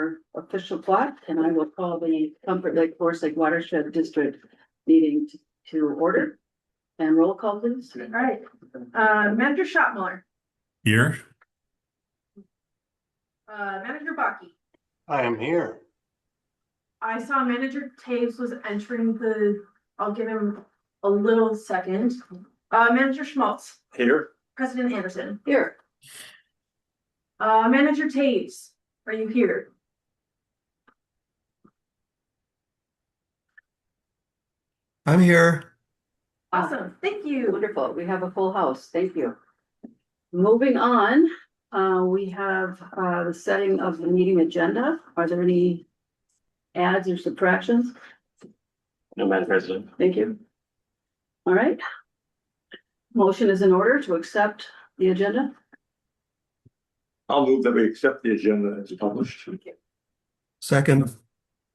our official clock, and I will call the Comfort Lake Forest Lake Watershed District meeting to order. And roll call, please. All right. Manager Schottmuller. Here. Manager Baki. I am here. I saw Manager Taves was entering the, I'll give him a little second. Manager Schmaltz. Here. President Anderson. Here. Manager Taves, are you here? I'm here. Awesome, thank you. Wonderful. We have a full house. Thank you. Moving on, we have the setting of the meeting agenda. Are there any adds or subtractions? No, Madam President. Thank you. All right. Motion is in order to accept the agenda. I'll move that we accept the agenda as published. Second.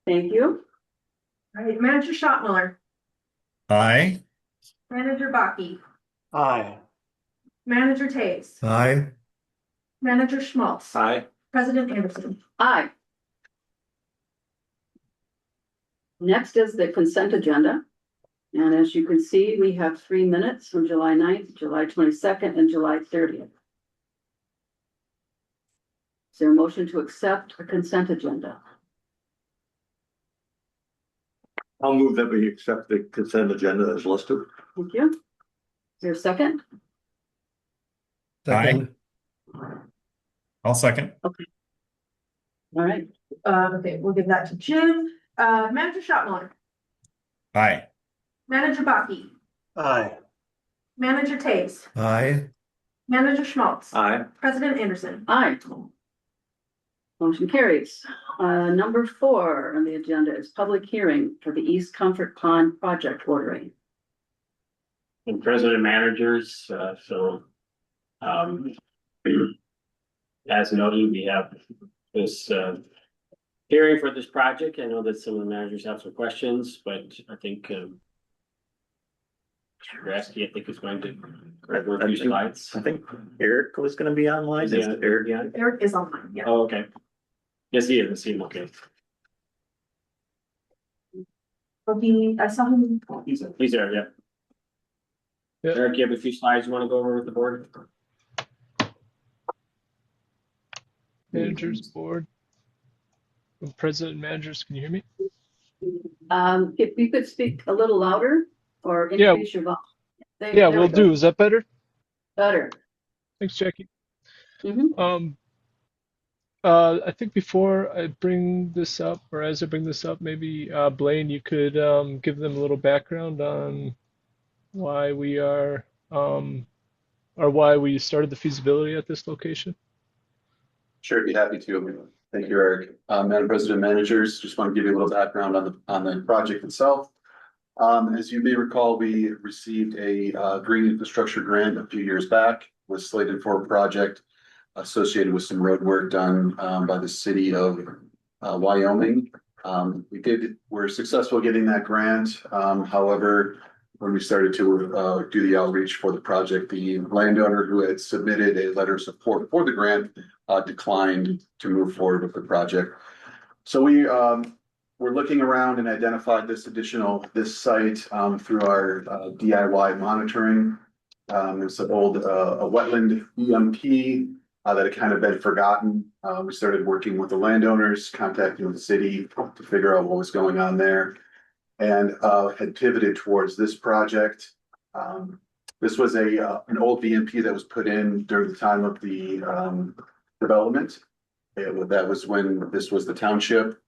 Thank you. All right, Manager Schottmuller. Aye. Manager Baki. Aye. Manager Taves. Aye. Manager Schmaltz. Aye. President Anderson. Aye. Next is the consent agenda. And as you can see, we have 3 minutes from July 9th, July 22nd, and July 30th. Is there a motion to accept the consent agenda? I'll move that we accept the consent agenda as listed. Thank you. Is there a second? Aye. I'll second. All right. Okay, we'll give that to Jim. Manager Schottmuller. Aye. Manager Baki. Aye. Manager Taves. Aye. Manager Schmaltz. Aye. President Anderson. Aye. Motion carries. Number 4 on the agenda is public hearing for the East Comfort Pond project ordering. And president managers, as noted, we have this hearing for this project. I know that some of the managers have some questions, but I think Rasky, I think, is going to correct a few slides. I think Eric was going to be online. Is Eric on? Eric is online, yeah. Oh, okay. Yes, he is. I see him. Okay. I saw him. He's there, yeah. Yep. Eric, you have a few slides you want to go over with the board? Managers board. President and managers, can you hear me? If you could speak a little louder or Yeah. increase your volume. Yeah, we'll do. Is that better? Better. Thanks, Jackie. Mhm. I think before I bring this up, or as I bring this up, maybe Blaine, you could give them a little background on why we are, or why we started the feasibility at this location. Sure, be happy to. Thank you, Eric. Madam President, managers, just want to give you a little background on the project itself. As you may recall, we received a green infrastructure grant a few years back, was slated for a project associated with some road work done by the city of Wyoming. We're successful getting that grant. However, when we started to do the outreach for the project, the landowner who had submitted a letter of support for the grant declined to move forward with the project. So we're looking around and identified this site through our DIY monitoring. It's an old a wetland EMP that had kind of been forgotten. We started working with the landowners, contacting the city to figure out what was going on there, and had pivoted towards this project. This was an old VMP that was put in during the time of the development. That was when this was the township.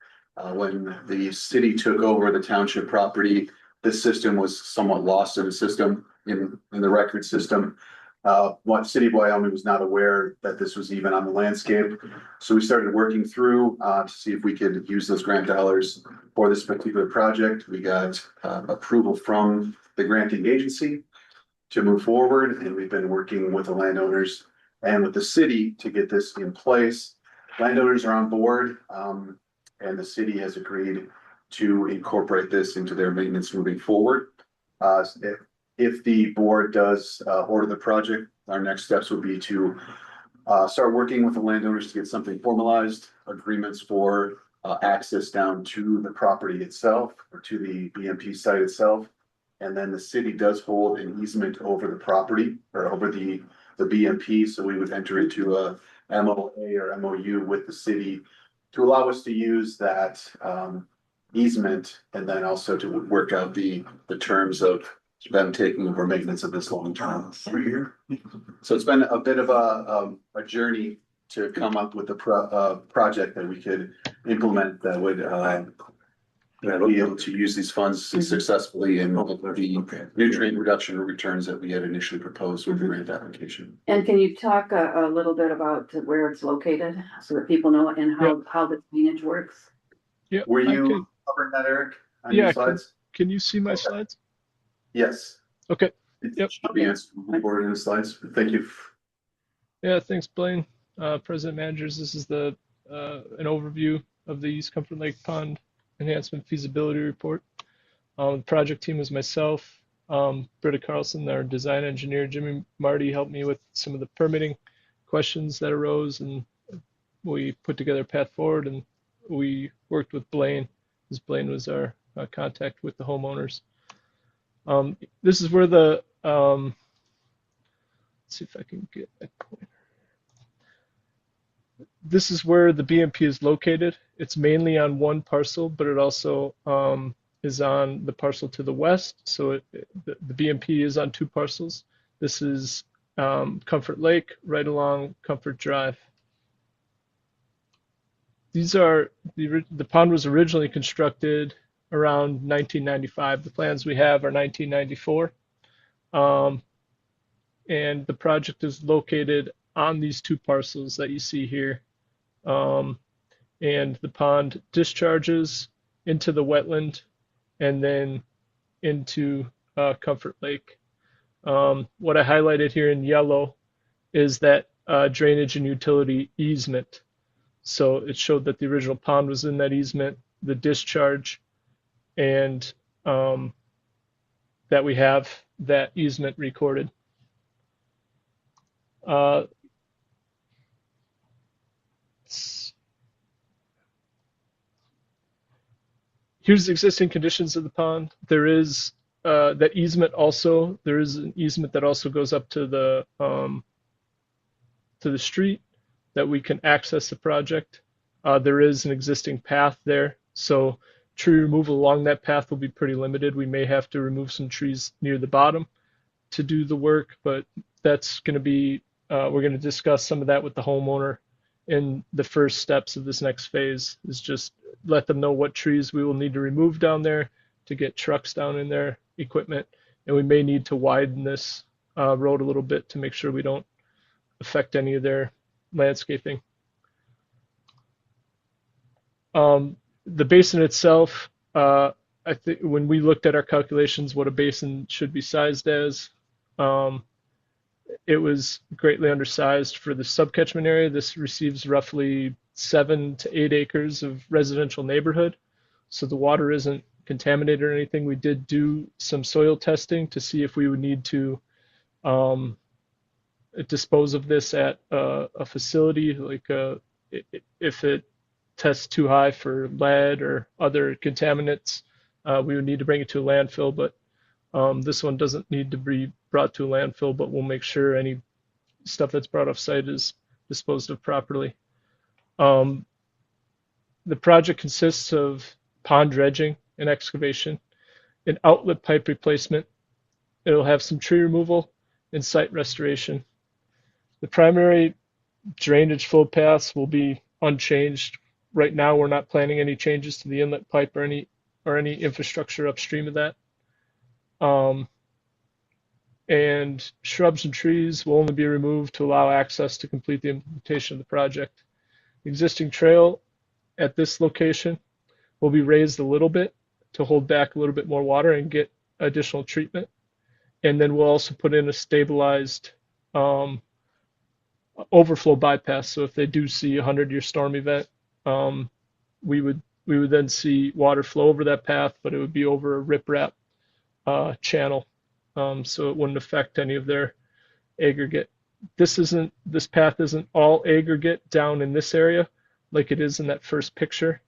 When the city took over the township property, this system was somewhat lost in the system, in the record system. City of Wyoming was not aware that this was even on the landscape. So we started working through to see if we could use those grant dollars for this particular project. We got approval from the granting agency to move forward, and we've been working with the landowners and with the city to get this in place. Landowners are on board, and the city has agreed to incorporate this into their maintenance moving forward. If the board does order the project, our next steps would be to start working with the landowners to get something formalized, agreements for access down to the property itself or to the BMP site itself. And then the city does hold an easement over the property or over the BMP, so we would enter into a MOA or MOU with the city to allow us to use that easement and then also to work out the terms of them taking over maintenance of this long term. So it's been a bit of a journey to come up with a project that we could implement that would be able to use these funds successfully and the nutrient reduction returns that we had initially proposed with the grant application. And can you talk a little bit about where it's located so that people know and how the drainage works? Yeah. Were I you can- covering that, Eric? On Yeah, your slides? Can you see my slides? Yes. Okay. It Yep. should be answered forward in the slides. Thank you. Yeah, thanks, Blaine. President managers, this is an overview of the East Comfort Lake Pond Enhancement Feasibility Report. The project team is myself, Britta Carlson, our design engineer, Jimmy Marty helped me with some of the permitting questions that arose, and we put together a path forward, and we worked with Blaine, as Blaine was our contact with the homeowners. This is where the, let's see if I can get a pointer. This is where the BMP is located. It's mainly on one parcel, but it also is on the parcel to the west. So the BMP is on two parcels. This is Comfort Lake, right along Comfort Drive. These are, the pond was originally constructed around 1995. The plans we have are 1994. And the project is located on these two parcels that you see here. And the pond discharges into the wetland and then into Comfort Lake. What I highlighted here in yellow is that drainage and utility easement. So it showed that the original pond was in that easement, the discharge, and that we have that easement recorded. Here's the existing conditions of the pond. There is that easement also. There is an easement that also goes up to the street that we can access the project. There is an existing path there, so tree removal along that path will be pretty limited. We may have to remove some trees near the bottom to do the work, but that's going to be, we're going to discuss some of that with the homeowner in the first steps of this next phase, is just let them know what trees we will need to remove down there to get trucks down in there, equipment, and we may need to widen this road a little bit to make sure we don't affect any of their landscaping. The basin itself, I think when we looked at our calculations, what a basin should be sized as, it was greatly undersized for the subcatchment area. This receives roughly 7 to 8 acres of residential neighborhood, so the water isn't contaminated or anything. We did do some soil testing to see if we would need to dispose of this at a facility, like if it tests too high for lead or other contaminants, we would need to bring it to a landfill, but this one doesn't need to be brought to a landfill, but we'll make sure any stuff that's brought off site is disposed of properly. The project consists of pond dredging and excavation, an outlet pipe replacement. It'll have some tree removal and site restoration. The primary drainage flow paths will be unchanged. Right now, we're not planning any changes to the inlet pipe or any infrastructure upstream of that. And shrubs and trees will only be removed to allow access to complete the implementation of the project. The existing trail at this location will be raised a little bit to hold back a little bit more water and get additional treatment. And then we'll also put in a stabilized overflow bypass. So if they do see a 100-year storm event, we would then see water flow over that path, but it would be over a riprap channel. So it wouldn't affect any of their aggregate this path isn't all aggregate down in this area like it is in that first picture,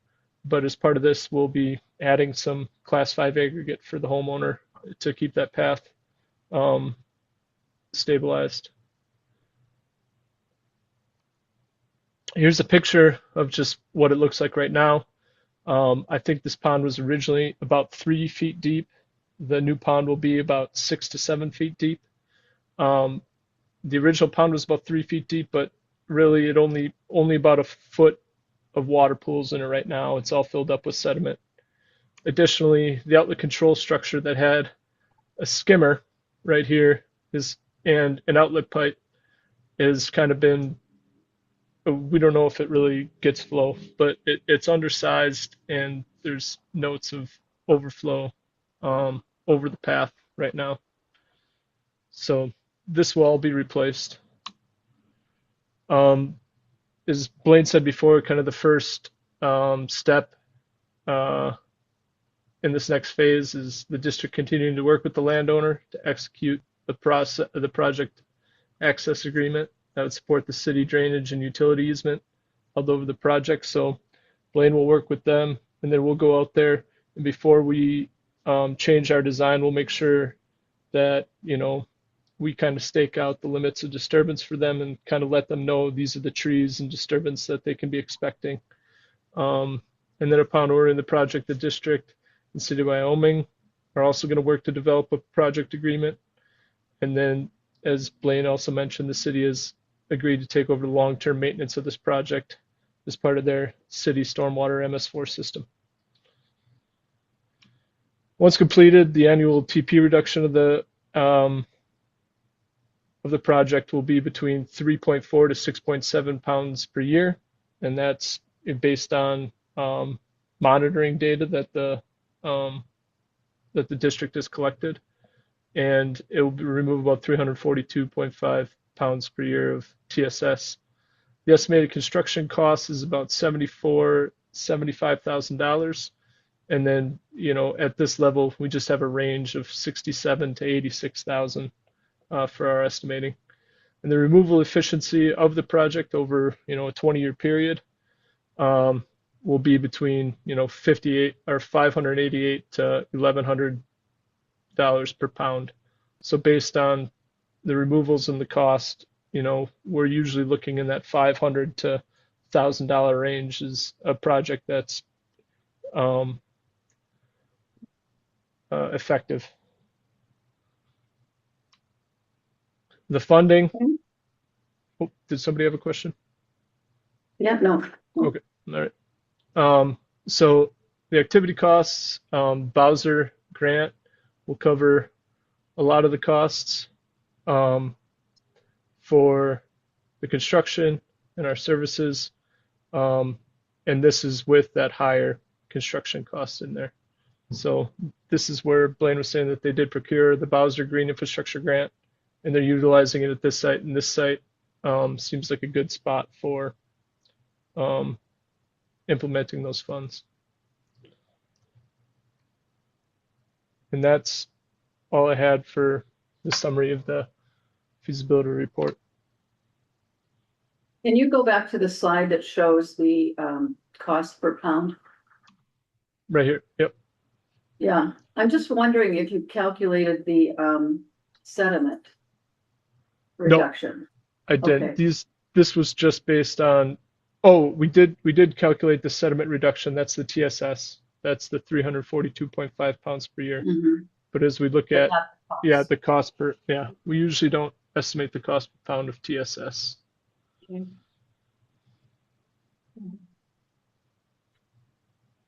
but as part of this, we'll be adding some class 5 aggregate for the homeowner to keep that path stabilized. Here's a picture of just what it looks like right now. I think this pond was originally about 3 feet deep. The new pond will be about 6 to 7 feet deep. The original pond was about 3 feet deep, but really it only about a foot of water pools in it right now. It's all filled up with sediment. Additionally, the outlet control structure that had a skimmer right here and an outlet pipe has kind of been, we don't know if it really gets flow, but it's undersized and there's notes of overflow over the path right now. So this will all be replaced. As Blaine said before, kind of the first step in this next phase is the district continuing to work with the landowner to execute the project access agreement that would support the city drainage and utility easement held over the project. So Blaine will work with them, and then we'll go out there, and before we change our design, we'll make sure that, you know, we kind of stake out the limits of disturbance for them and kind of let them know these are the trees and disturbance that they can be expecting. And then upon ordering the project, the district and City of Wyoming are also going to work to develop a project agreement. And then, as Blaine also mentioned, the city has agreed to take over the long-term maintenance of this project as part of their city stormwater MS4 system. Once completed, the annual TP reduction of the project will be between 3.4 to 6.7 pounds per year, and that's based on monitoring data that the district has collected, and it will remove about 342.5 pounds per year of TSS. The estimated construction cost is about $75,000. And then, you know, at this level, we just have a range of 67 to 86,000 for our estimating. And the removal efficiency of the project over, you know, a 20-year period will be between, you know, 58 or 588 to $1,100 per pound. So based on the removals and the cost, you know, we're usually looking in that $500 to $1,000 range is a project that's effective. The funding. Oh, did somebody have a question? Yeah, no. Okay, all right. So the activity costs, Bowser grant will cover a lot of the costs for the construction and our services. And this is with that higher construction cost in there. So this is where Blaine was saying that they did procure the Bowser Green Infrastructure Grant, and they're utilizing it at this site. And this site seems like a good spot for implementing those funds. And that's all I had for the summary of the feasibility report. Can you go back to the slide that shows the cost per pound? Right here. Yep. Yeah, I'm just wondering if you calculated the sediment reduction. I did. Okay. This was just based on, oh, we did calculate the sediment reduction. That's the TSS. That's the 342.5 pounds per year. Mhm. But as we look But at, not the cost. yeah, the cost per, yeah, we usually don't estimate the cost per pound of TSS. Okay.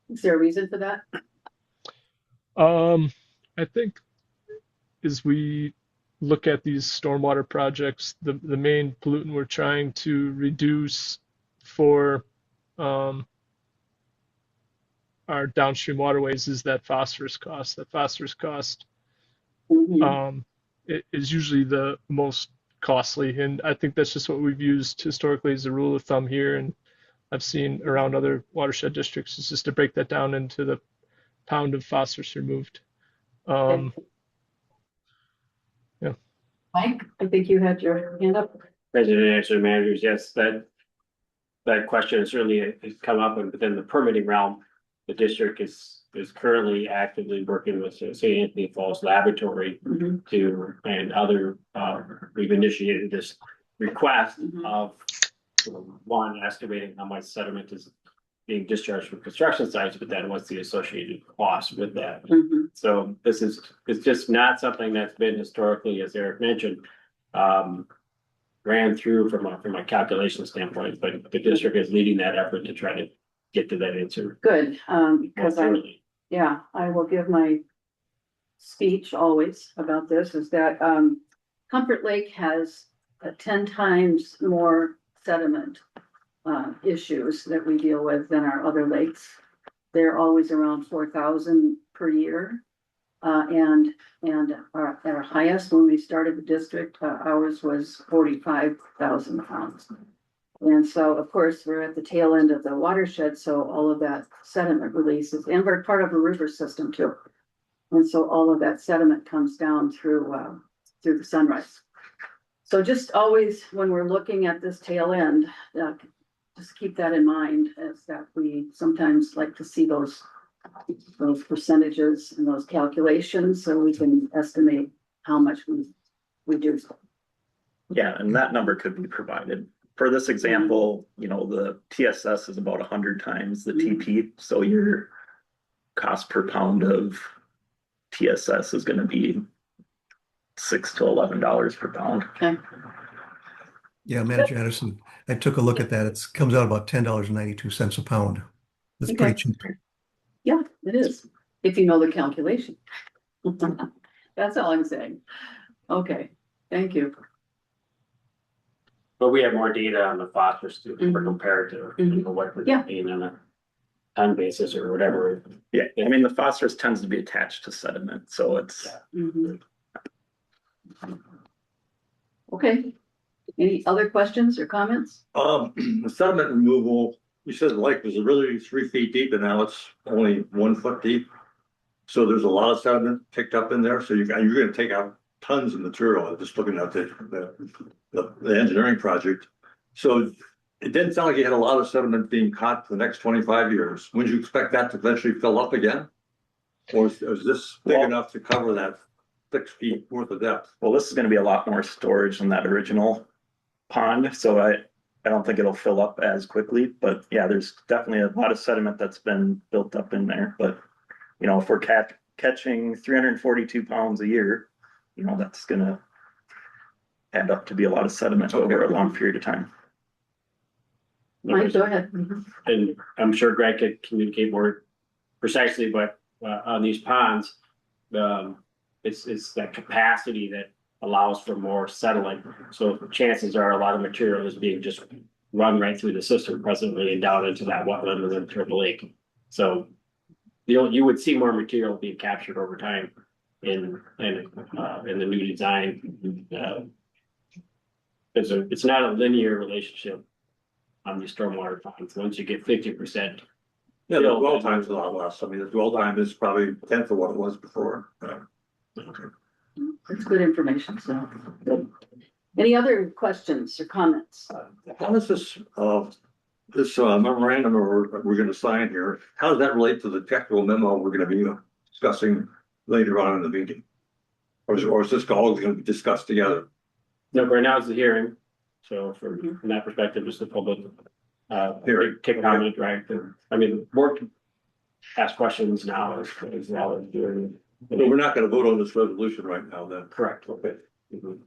Is there a reason for that? I think as we look at these stormwater projects, the main pollutant we're trying to reduce for our downstream waterways is that phosphorus cost. That phosphorus cost Mhm. it is usually the most costly, and I think that's just what we've used historically as a rule of thumb here, and I've seen around other watershed districts is just to break that down into the pound of phosphorus removed. Okay. Yeah. Mike, I think you had your hand up. President and answer managers, yes, that question has certainly has come up within the permitting realm. The district is currently actively working with St. Anthony Falls Laboratory Mhm. to, and other, we've initiated this request Mhm. of one, estimating how much sediment is being discharged from construction sites, but then what's the associated cost with that? Mhm. So it's just not something that's been historically, as Eric mentioned, ran through from a calculation standpoint, but the district is leading that effort to try to get to that answer. Good, more because thoroughly. yeah, I will give my speech always about this, is that, Comfort Lake has 10 times more sediment issues that we deal with than our other lakes. They're always around 4,000 per year. And at our highest, when we started the district, ours was 45,000 pounds. And so, of course, we're at the tail end of the watershed, so all of that sediment releases, and we're part of a river system too. And so all of that sediment comes down through the Sunrise. So just always, when we're looking at this tail end, just keep that in mind, as that we sometimes like to see those percentages and those calculations, so we can estimate how much we do. Yeah, and that number could be provided. For this example, you know, the TSS is about 100 times the TP, so your cost per pound of TSS is gonna be $6 to $11 per pound. Okay, Yeah, Manager Anderson, I took a look at that. It comes out about $10.92 a pound. That's pretty cheap. yeah, it is, if you know the calculation. That's all I'm saying. Okay, thank you. But we have more data on the phosphorus too, for comparative, you know, what we're Yeah. paying on a ton basis or whatever. Yeah, I mean, the phosphorus tends to be attached to sediment, so it's, Mhm. Okay, any other questions or comments? The sediment removal, you said the lake was really 3 feet deep and now it's only 1 foot deep. So there's a lot of sediment picked up in there, so you're gonna take out tons of material, just looking at the engineering project. So it didn't sound like you had a lot of sediment being caught for the next 25 years. Would you expect that to eventually fill up again? Or is this big Well- enough to cover that 6 feet worth of depth? well, this is gonna be a lot more storage than that original pond, so I don't think it'll fill up as quickly, but yeah, there's definitely a lot of sediment that's been built up in there, but you know, if we're catching 342 pounds a year, you know, that's gonna add up to be a lot of sediment over a long period of time. Mike, go ahead. And I'm sure Greg could communicate more precisely, but on these ponds, it's that capacity that allows for more settling. So chances are a lot of material is being just run right through the system presently and down into that wetland and then through the lake. So you would see more material being captured over time in the new design. It's not a linear relationship on these stormwater ponds. Once you get 50%. Yeah, the dwell time's a lot less. I mean, the dwell time is probably a tenth of what it was before. It's good information, so. Any other questions or comments? How does this memorandum we're gonna sign here, how does that relate to the technical memo we're gonna be discussing later on in the meeting? Or is this all gonna be discussed together? No, right now is the hearing. So from that perspective, just the public, Hearing. take comment, right? I mean, the board can ask questions now as well as during. But we're not gonna vote on this resolution right now then. Correct. Okay. Mhm.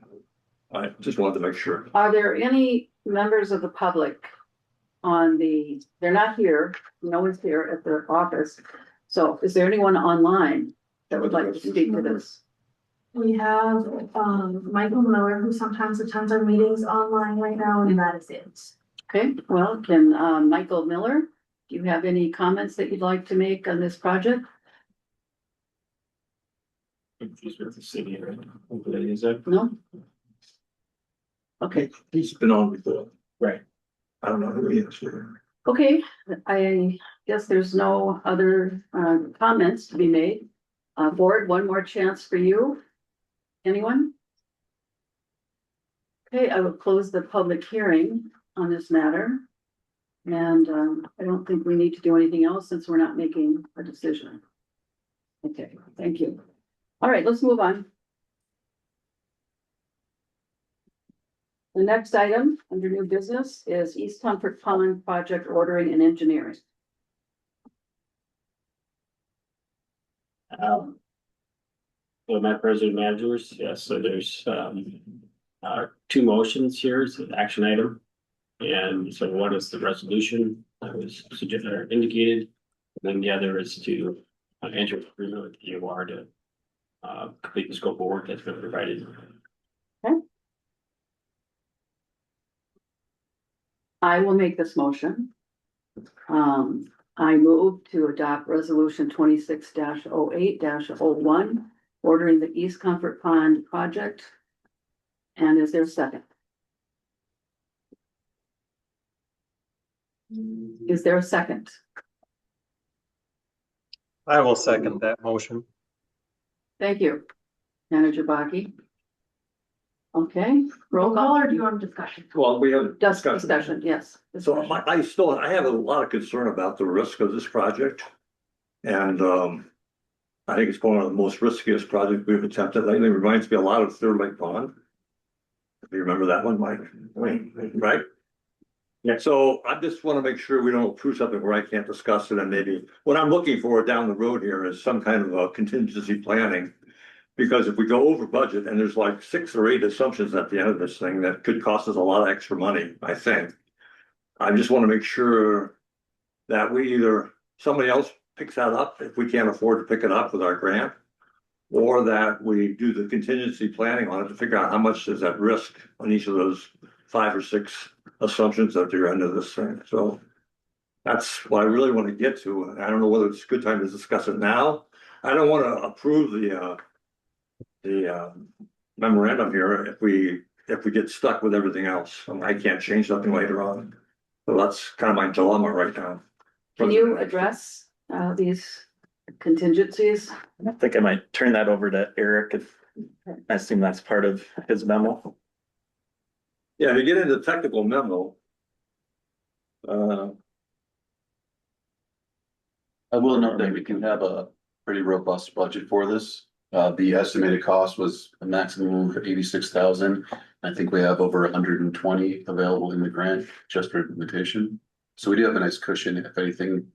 I just wanted to make sure. Are there any members of the public they're not here, no one's here at the office. So is there anyone online that would like to speak to this? We have, Michael Miller, who sometimes attends our meetings online right now, and that is it. Okay, well, can, Michael Miller, do you have any comments that you'd like to make on this project? Just with the city, right? Is that No? Okay, He's been on before. right? I don't know who he is. okay, I guess there's no other, comments to be made. Board, one more chance for you. Anyone? Okay, I will close the public hearing on this matter. And I don't think we need to do anything else since we're not making a decision. Okay, thank you. All right, let's move on. The next item under new business is East Comfort Pond project ordering and engineering. So Madam President, managers, yes, so there's two motions here, it's an action item. And so one is the resolution that was suggested or indicated, and then the other is to enter agreement with the DOR to complete the scope of work that's been provided. I will make this motion. I move to adopt resolution 26-08-01, ordering the East Comfort Pond project. And is there a second? Is there a second? I will second that motion. Thank you, Manager Baki. Okay, roll Roll call. call or do you want discussion? Well, we have Discussion, yes. So I have a lot of concern about the risk of this project. And I think it's one of the most riskiest projects we've attempted lately. It reminds me a lot of Third Lake Pond. If you remember that one, Mike, right? Yeah. So I just want to make sure we don't approve something where I can't discuss it, and maybe what I'm looking for down the road here is some kind of a contingency planning. Because if we go over budget and there's like 6 or 8 assumptions at the end of this thing, that could cost us a lot of extra money, I think. I just want to make sure that we either, somebody else picks that up if we can't afford to pick it up with our grant. Or that we do the contingency planning on it to figure out how much is at risk on each of those 5 or 6 assumptions at the end of this thing. So that's what I really want to get to. I don't know whether it's a good time to discuss it now. I don't want to approve the memorandum here if we get stuck with everything else. I can't change something later on. So that's kind of my dilemma right now. Can you address these contingencies? I think I might turn that over to Eric if I assume that's part of his memo. Yeah, to get into technical memo. I will note that we can have a pretty robust budget for this. The estimated cost was a maximum of 86,000. I think we have over 120 available in the grant just for implementation. So we do have a nice cushion if anything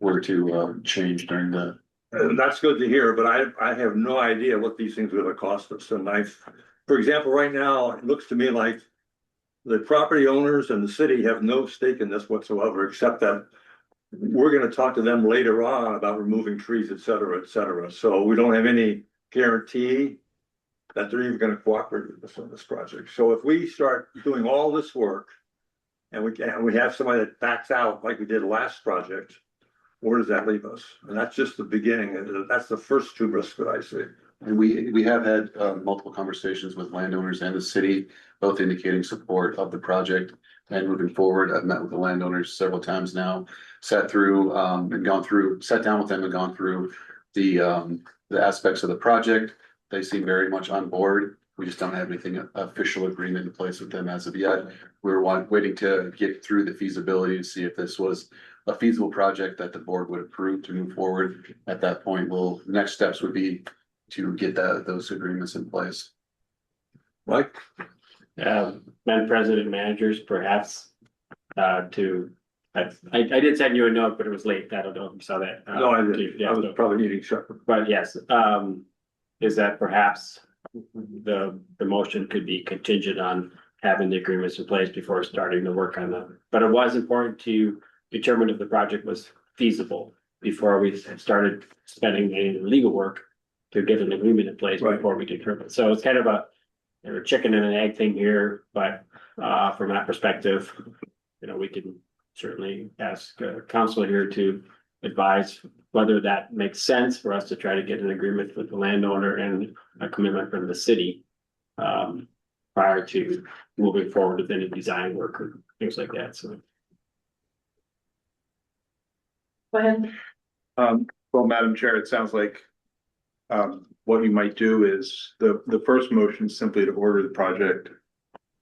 were to change during the. That's good to hear, but I have no idea what these things are gonna cost us. And for example, right now, it looks to me like the property owners and the city have no stake in this whatsoever, except that we're gonna talk to them later on about removing trees, et cetera, et cetera. So we don't have any guarantee that they're even gonna cooperate with us on this project. So if we start doing all this work and we have somebody that backs out like we did last project, where does that leave us? And that's just the beginning. That's the first 2 risks that I see. And we have had multiple conversations with landowners and the city, both indicating support of the project and moving forward. I've met with the landowners several times now, sat down with them and gone through the aspects of the project. They seem very much on board. We just don't have anything official agreement in place with them as of yet. We're waiting to get through the feasibility to see if this was a feasible project that the board would approve to move forward. At that point, next steps would be to get those agreements in place. Mike? Madam President, managers, perhaps I did send you a note, but it was late. I don't know if you saw that. No, I didn't. I was probably needing shepherd. But yes, is that perhaps the motion could be contingent on having the agreements in place before starting to work on them. But it was important to determine if the project was feasible before we started spending any legal work to get an agreement in place before we determine. So it's kind of a chicken and an egg thing here, but from that perspective, we can certainly ask council here to advise whether that makes sense for us to try to get an agreement with the landowner and a commitment from the city prior to moving forward with any design work or things like that. So. Go ahead. Well, Madam Chair, it sounds like what you might do is the first motion is simply to order the project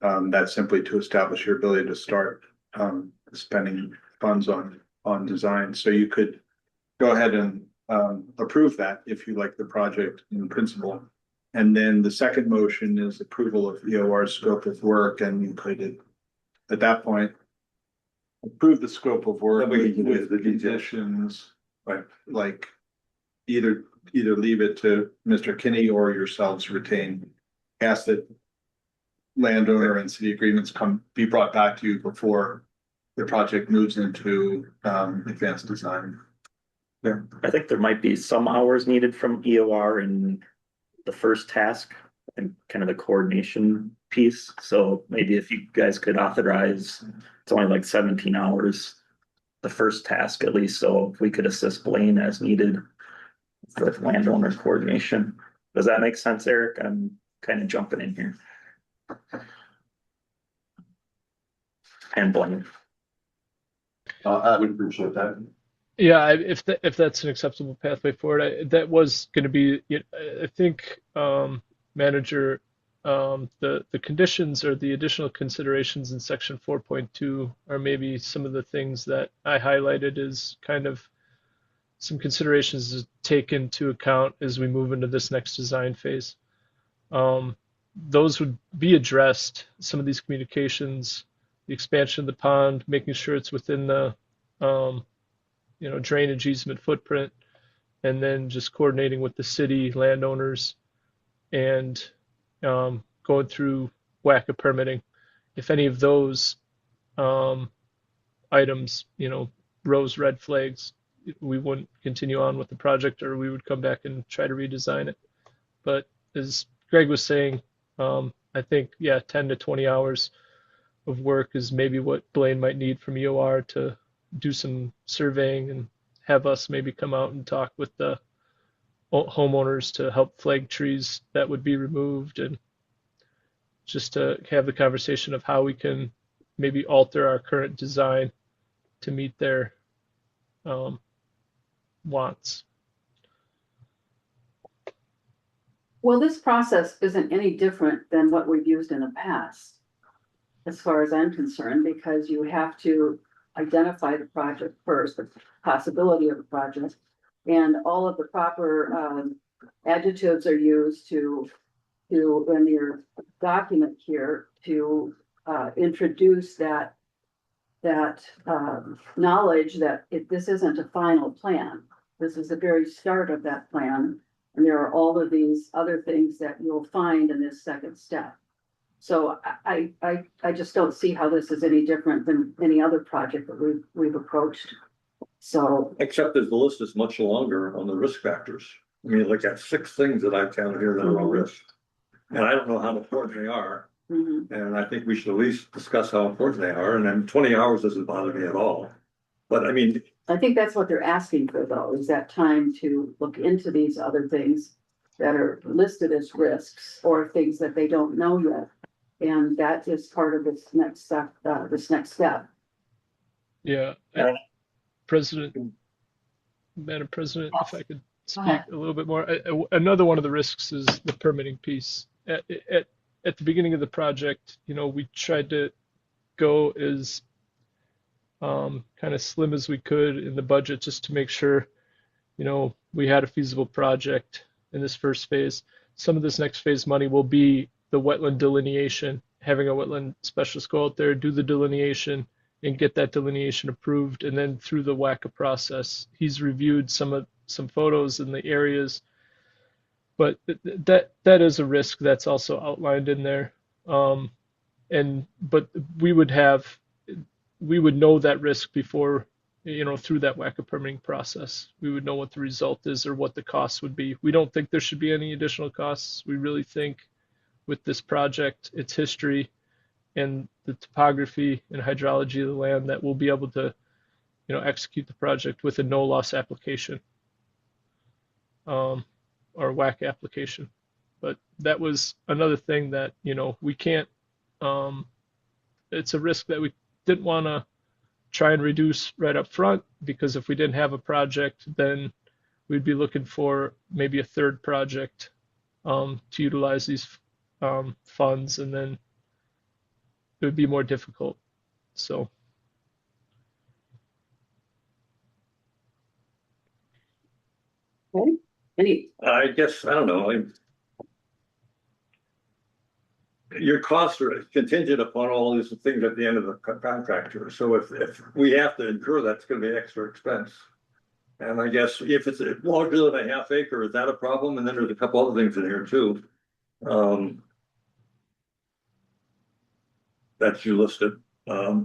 That's simply to establish your ability to start, spending funds on design. So you could go ahead and, approve that if you like the project in principle. And then the second motion is approval of EOR's scope of work, and you could, at that point, approve the scope of work Then we can do with the the details. conditions, Right. like either leave it to Mr. Kinney or yourselves retain, ask that landowner and city agreements be brought back to you before the project moves into, advanced design. Yeah, I think there might be some hours needed from EOR in the first task and kind of the coordination piece. So maybe if you guys could authorize, it's only like 17 hours, the first task at least. So if we could assist Blaine as needed with landowner coordination. Does that make sense, Eric? I'm kind of jumping in here. And Blaine. I would appreciate that. Yeah, if that's an acceptable pathway forward, that was going to be. I think manager, the conditions or the additional considerations in section 4.2 are maybe some of the things that I highlighted as kind of some considerations to take into account as we move into this next design phase. Those would be addressed. Some of these communications, the expansion of the pond, making sure it's within the drainage easement footprint, and then just coordinating with the city landowners and going through WACA permitting. If any of those items, rose red flags, we wouldn't continue on with the project, or we would come back and try to redesign it. But as Greg was saying, I think, 10 to 20 hours of work is maybe what Blaine might need from EOR to do some surveying and have us maybe come out and talk with the homeowners to help flag trees that would be removed, and just to have the conversation of how we can maybe alter our current design to meet their wants. Well, this process isn't any different than what we've used in the past, as far as I'm concerned, because you have to identify the project first, the possibility of the project, and all of the proper adjectives are used to in your document here to introduce that knowledge that this isn't a final plan. This is the very start of that plan, and there are all of these other things that you'll find in this second step. So I just don't see how this is any different than any other project that we've approached. So, Except that the list is much longer on the risk factors. I mean, like, got 6 things that I've counted here that are on risk. And I don't know how important they are. mhm. And I think we should at least discuss how important they are. And then 20 hours doesn't bother me at all. But I mean, I think that's what they're asking for, though, is that time to look into these other things that are listed as risks or things that they don't know yet. And that is part of this next step, Yeah. Yeah. Madam President, if I could speak ahead. a little bit more. Another one of the risks is the permitting piece. At the beginning of the project, we tried to go as kind of slim as we could in the budget, just to make sure, we had a feasible project in this first phase. Some of this next phase money will be the wetland delineation, having a wetland specialist go out there, do the delineation, and get that delineation approved, and then through the WACA process. He's reviewed some photos in the areas, but that is a risk that's also outlined in there. But we would know that risk before, through that WACA permitting process. We would know what the result is or what the costs would be. We don't think there should be any additional costs. We really think with this project, its history and the topography and hydrology of the land, that we'll be able to, execute the project with a no loss application, or WACA application. But that was another thing that, we can't, it's a risk that we didn't want to try and reduce right up front, because if we didn't have a project, then we'd be looking for maybe a third project to utilize these funds, and then it would be more difficult. So Okay, I guess, I don't know, your costs are contingent upon all these things at the end of the contractor. So if we have to incur, that's gonna be extra expense. And I guess if it's larger than a half acre, is that a problem? And then there's a couple other things in here too. That you listed. I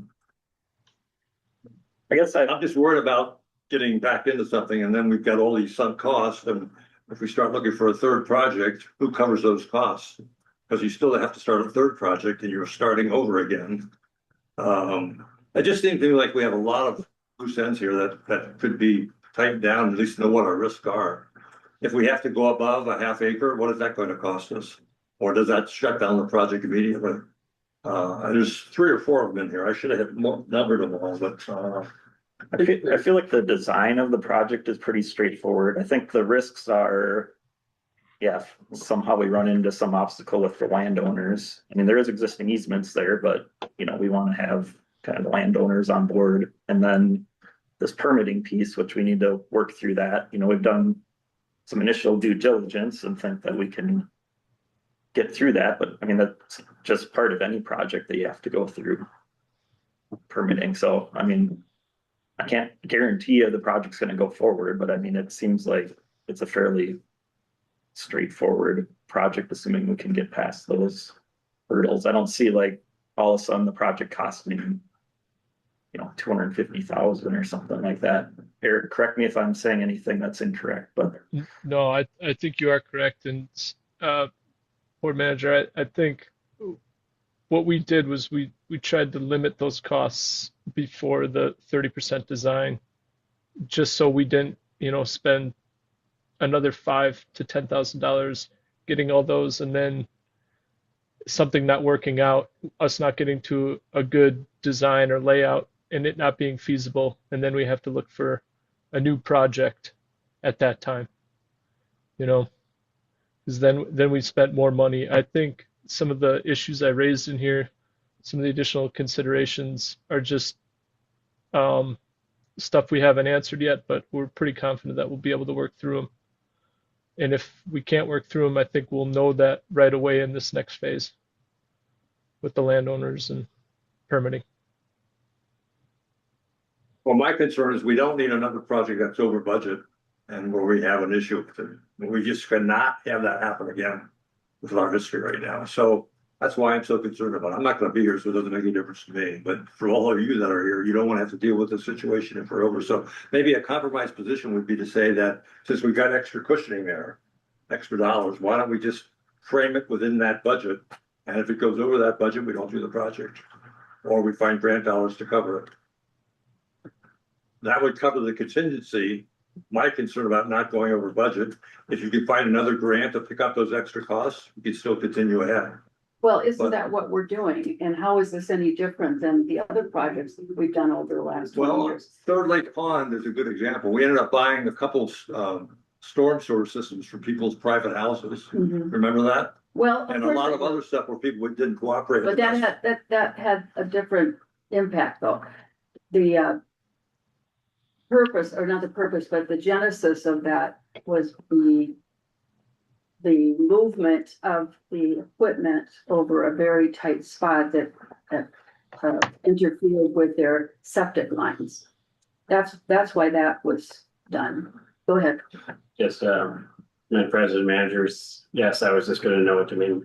guess I'm just worried about getting back into something and then we've got all these sunk costs. And if we start looking for a third project, who covers those costs? Because you still have to start a third project and you're starting over again. It just seems to me like we have a lot of loose ends here that could be tightened down, at least know what our risks are. If we have to go above a half acre, what is that going to cost us? Or does that shut down the project immediately? There's 3 or 4 of them in here. I should have numbered them all, but I feel like the design of the project is pretty straightforward. I think the risks are, yeah, somehow we run into some obstacle with the landowners. I mean, there is existing easements there, but you know, we want to have kind of landowners on board. And then this permitting piece, which we need to work through that. You know, we've done some initial due diligence and think that we can get through that. But I mean, that's just part of any project that you have to go through permitting. So, I mean, I can't guarantee you the project's going to go forward, but I mean, it seems like it's a fairly straightforward project, assuming we can get past those hurdles. I don't see like all of a sudden the project costing, you know, 250,000 or something like that. Eric, correct me if I'm saying anything that's incorrect, but no, I think you are correct. And board manager, I think what we did was we tried to limit those costs before the 30% design, just so we didn't, you know, spend another $5,000 to $10,000 getting all those, and then something not working out, us not getting to a good design or layout, and it not being feasible, and then we have to look for a new project at that time, you know, because then we spent more money. I think some of the issues I raised in here, some of the additional considerations are just stuff we haven't answered yet, but we're pretty confident that we'll be able to work through them. And if we can't work through them, I think we'll know that right away in this next phase with the landowners and permitting. well, my concern is we don't need another project that's over budget and where we have an issue with it. We just cannot have that happen again with our history right now. So that's why I'm so concerned about it. I'm not gonna be here, so it doesn't make any difference to me, but for all of you that are here, you don't want to have to deal with the situation if we're over. So maybe a compromise position would be to say that since we've got extra cushioning there, extra dollars, why don't we just frame it within that budget? And if it goes over that budget, we don't do the project. Or we find grant dollars to cover it. That would cover the contingency. My concern about not going over budget, if you could find another grant to pick up those extra costs, you could still continue ahead. well, isn't that what we're doing? And how is this any different than the other projects that we've done over the last 20 Well, years? Third Lake Pond is a good example. We ended up buying a couple storm sewer systems for people's private houses. Mhm. Remember that? Well, of And a course lot it of was. other stuff where people didn't cooperate. But with us. that had a different impact though. The purpose, or not the purpose, but the genesis of that was the movement of the equipment over a very tight spot that interfered with their septic lines. That's why that was done. Go ahead. Just, Madam President, managers, yes, I was just gonna note, I mean,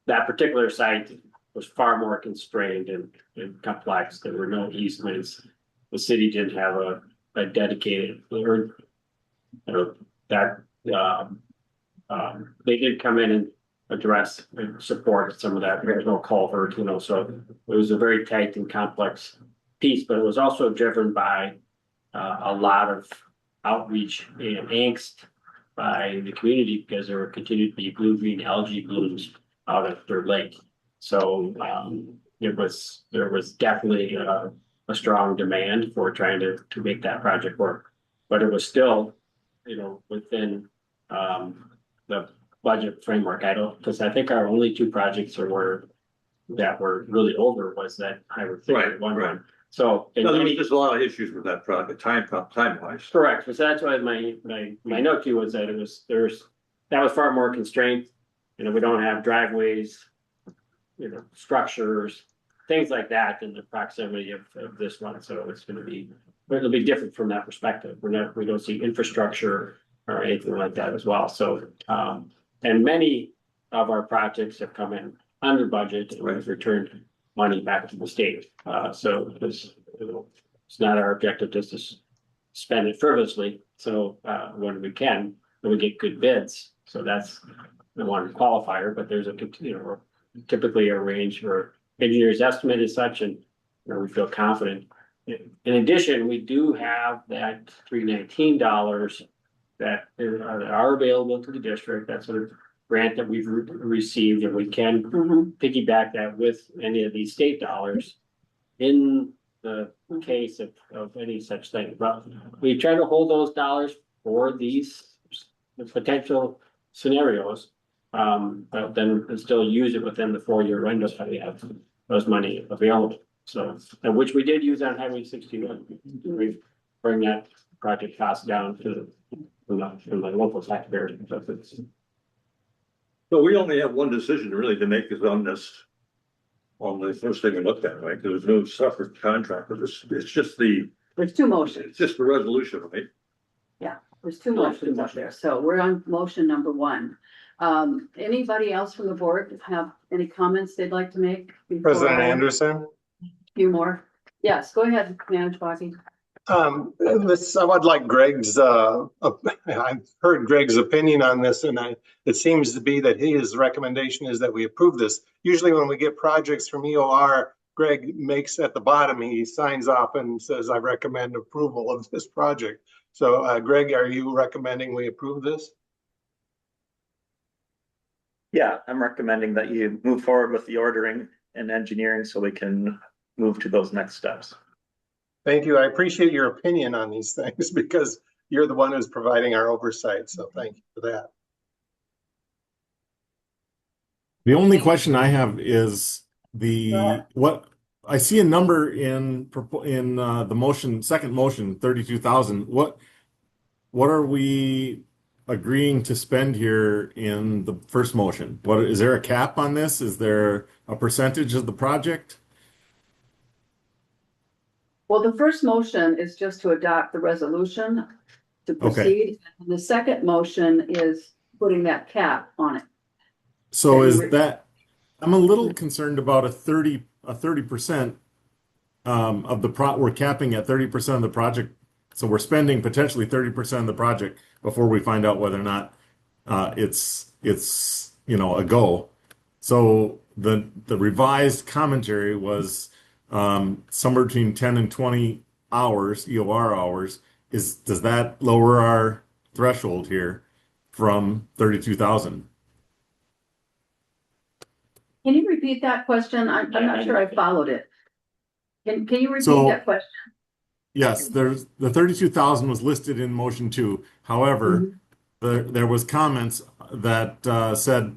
that particular site was far more constrained and complex. There were no easements. The city didn't have a dedicated, or that, they did come in and address and support some of that. There was no culvert, you know, so it was a very tight and complex piece, but it was also driven by a lot of outreach and angst by the community because there were continued to be blue-green algae blooms out at Third Lake. So there was definitely a strong demand for trying to make that project work, but it was still, you know, within the budget framework. Because I think our only 2 projects were that were really over was that Highway Right, 51 right. one. So. in No, there was many- just a lot of issues with that project, time wise. Correct, so that's why my note to you was that that was far more constrained. You know, we don't have driveways, you know, structures, things like that in the proximity of this one, so it'll be different from that perspective. We don't see infrastructure or anything like that as well, so, and many of our projects have come in under budget and we've returned money back to the state, so it's not our objective just to spend it frivolously, so, when we can, when we get good bids, so that's the one qualifier, but there's typically a range for engineer's estimate is such, and we feel confident. In addition, we do have that $319 that are available to the district. That's a grant that we've received, and we can piggyback that with any of these state dollars in the case of any such thing. But we try to hold those dollars for these potential scenarios. But then still use it within the 4-year window that we have those money available. So, and which we did use on Highway 61. We bring that project cost down to from the local taxpayers. So we only have one decision really to make is on the first thing we looked at, right? There was no separate contract, but it's just There's two motions. it's just the resolution, right? There's two motions up there. So we're on motion number 1. Anybody else from the board have any comments they'd like to make? President Anderson. Few more. Yes, go ahead, Manager Boggy. I would like Greg's, I've heard Greg's opinion on this, and it seems to be that his recommendation is that we approve this. Usually when we get projects from EOR, Greg makes at the bottom, he signs off and says, I recommend approval of this project. So Greg, are you recommending we approve this? Yeah, I'm recommending that you move forward with the ordering and engineering so we can move to those next steps. Thank you. I appreciate your opinion on these things because you're the one who's providing our oversight. So thank you for that. The only question I have is what I see a number in the motion, second motion, 32,000. What are we agreeing to spend here in the first motion? Is there a cap on this? Is there a percentage of the project? Well, the first motion is just to adopt the resolution to proceed. And the second motion is putting that cap on it. So I'm a little concerned about a 30% of the we're capping at 30% of the project. So we're spending potentially 30% of the project before we find out whether or not it's a go. So the revised commentary was somewhere between 10 and 20 hours, EOR hours. Does that lower our threshold here from 32,000? Can you repeat that question? I'm not sure I followed it. Can you repeat that question? Yes, there's the 32,000 was listed in motion 2. However, there was comments that said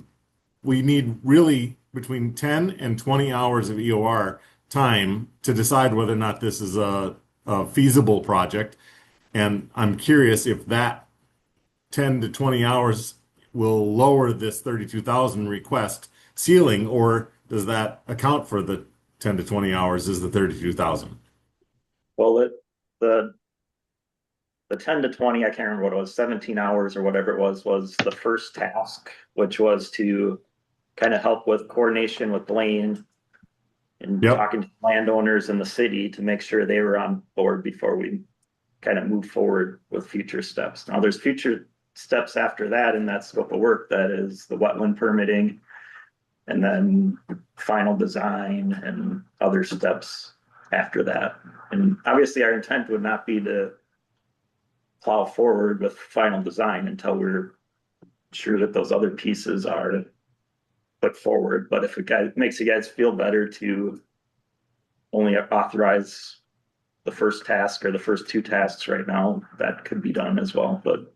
we need really between 10 and 20 hours of EOR time to decide whether or not this is a feasible project. And I'm curious if that 10 to 20 hours will lower this 32,000 request ceiling, or does that account for the 10 to 20 hours is the 32,000? Well, the 10 to 20, I can't remember what it was, 17 hours or whatever it was the first task, which was to kind of help with coordination with Blaine and talking to landowners in the city to make sure they were on board before we kind of move forward with future steps. Now there's future steps after that in that scope of work, that is the wetland permitting and then final design and other steps after that. And obviously our intent would not be to plow forward with final design until we're sure that those other pieces are put forward. But if it makes you guys feel better to only authorize the first task or the first 2 tasks right now, that could be done as well. But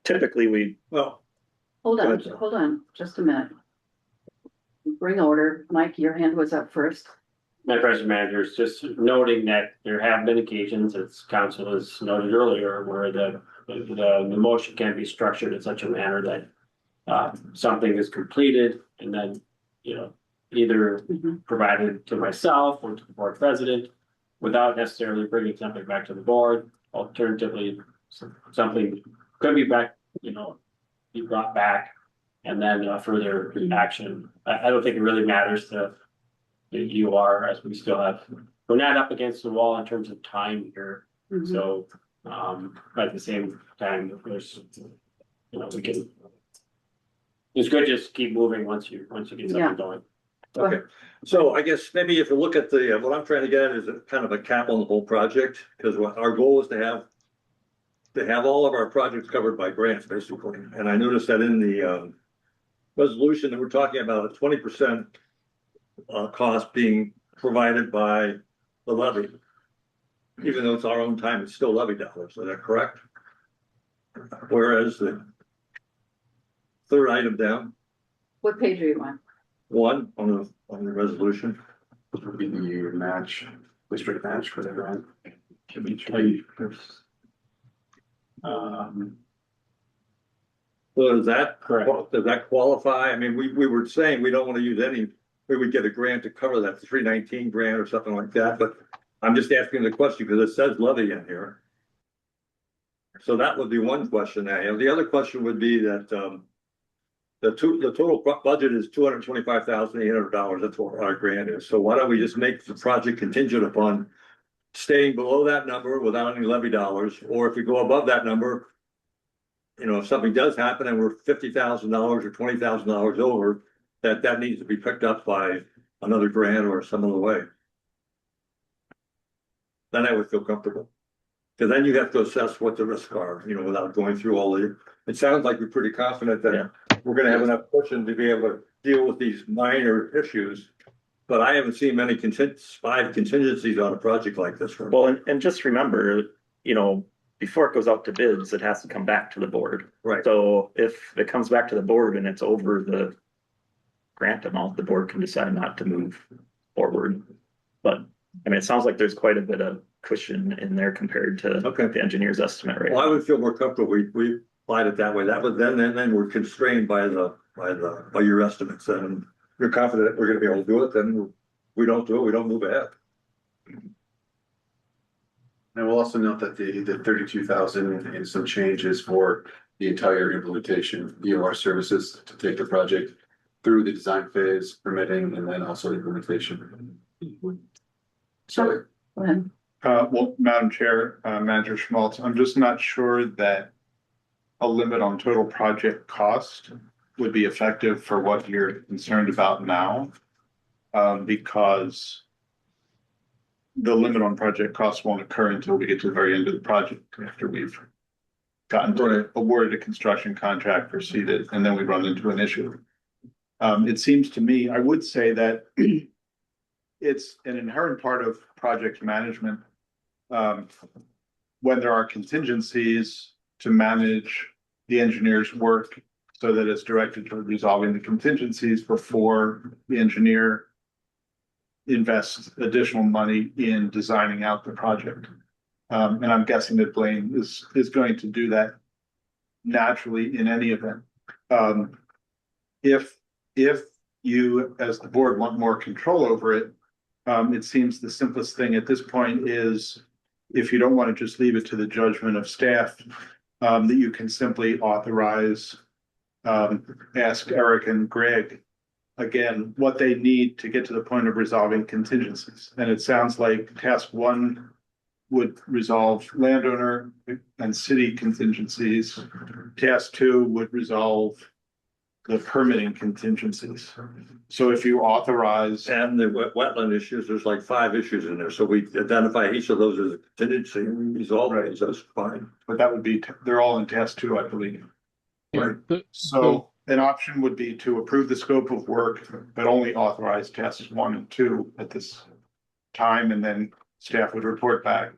typically hold on just a minute. bring order. Mike, your hand was up first. Madam President, managers, just noting that there have been occasions, as council has noted earlier, where the motion can be structured in such a manner that something is completed and then, either Mhm. provided to myself or to the board president without necessarily bringing something back to the board. Alternatively, something could be be brought back and then further action. I don't think it really matters to you are, as we still have, we're not up against the wall in terms of time here. Mhm. So, but at the same time, there's, we can. It's good just keep moving once you get Yeah. something going. Okay, so I guess maybe if you look at the, what I'm trying to get at is a kind of a cap on the whole project, because our goal is to have all of our projects covered by grants, basically. And I noticed that in the resolution that we're talking about, a 20% cost being provided by the levy. Even though it's our own time, it's still levy dollars, is that correct? Whereas the third item down, What page are you on? one on the resolution. This would be the match, district match for the grant. Can we try first? So does that, Correct. does that qualify? I mean, we were saying we don't want to use any, we would get a grant to cover that, 319 grant or something like that, but I'm just asking the question because it says levy in here. So that would be one question I have. The other question would be that, the total budget is $225,800. That's what our grant is. So why don't we just make the project contingent upon staying below that number without any levy dollars, or if we go above that number, if something does happen and we're $50,000 or $20,000 over, that needs to be picked up by another grant or some other way. Then I would feel comfortable. Because then you have to assess what the risks are, without going through all the, it sounds like we're pretty confident that we're gonna have enough cushion to be able to deal with these minor issues. But I haven't seen many five contingencies on a project like this one. Well, and just remember, before it goes out to bids, it has to come back to the board. Right. So if it comes back to the board and it's over the grant amount, the board can decide not to move forward. But I mean, it sounds like there's quite a bit of cushion in there compared to the engineer's estimate, right? Well, I would feel more comfortable. We applied it that way. That was then we're constrained by your estimates, and you're confident that we're gonna be able to do it, then we don't do it, we don't move ahead. And we'll also note that the 32,000 and some changes for the entire implementation, EOR services to take the project through the design phase, permitting, and then also implementation. So, Go ahead. Well, Madam Chair, Manager Schmaltz, I'm just not sure that a limit on total project cost would be effective for what you're concerned about now. Because the limit on project costs won't occur until we get to the very end of the project, after we've gotten awarded a construction contract, proceeded, and then we run into an issue. It seems to me, I would say that it's an inherent part of project management. When there are contingencies to manage the engineer's work so that it's directed toward resolving the contingencies before the engineer invests additional money in designing out the project. And I'm guessing that Blaine is going to do that naturally in any event. If you, as the board, want more control over it, it seems the simplest thing at this point is, if you don't want to just leave it to the judgment of staff, that you can simply authorize, ask Eric and Greg again what they need to get to the point of resolving contingencies. And it sounds like task one would resolve landowner and city contingencies. Task two would resolve the permitting contingencies. So if you authorize. And the wetland issues, there's like 5 issues in there, so we identify each of those as a contingency and we resolve it, so that's fine. But that would be, they're all in task two, I believe. Yeah, So an option would be to approve the scope of work, but only authorize tasks 1 and 2 at this time, and then staff would report back.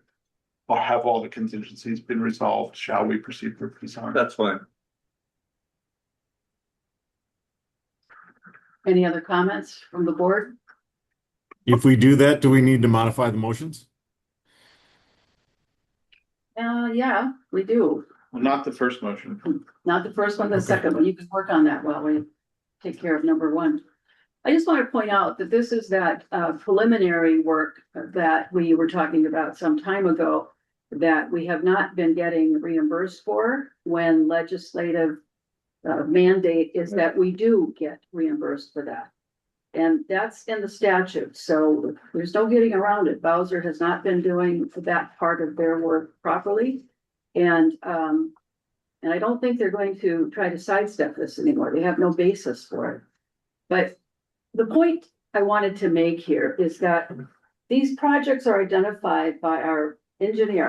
Or have all the contingencies been resolved? Shall we proceed with design? That's fine. Any other comments from the board? If we do that, do we need to modify the motions? Yeah, we do. Well, not the first motion. Not the first one, the Okay. second one. You can work on that while we take care of number one. I just want to point out that this is that preliminary work that we were talking about some time ago that we have not been getting reimbursed for when legislative mandate is that we do get reimbursed for that. And that's in the statute, so there's no getting around it. Bowser has not been doing that part of their work properly. And I don't think they're going to try to sidestep this anymore. They have no basis for it. But the point I wanted to make here is that these projects are identified by our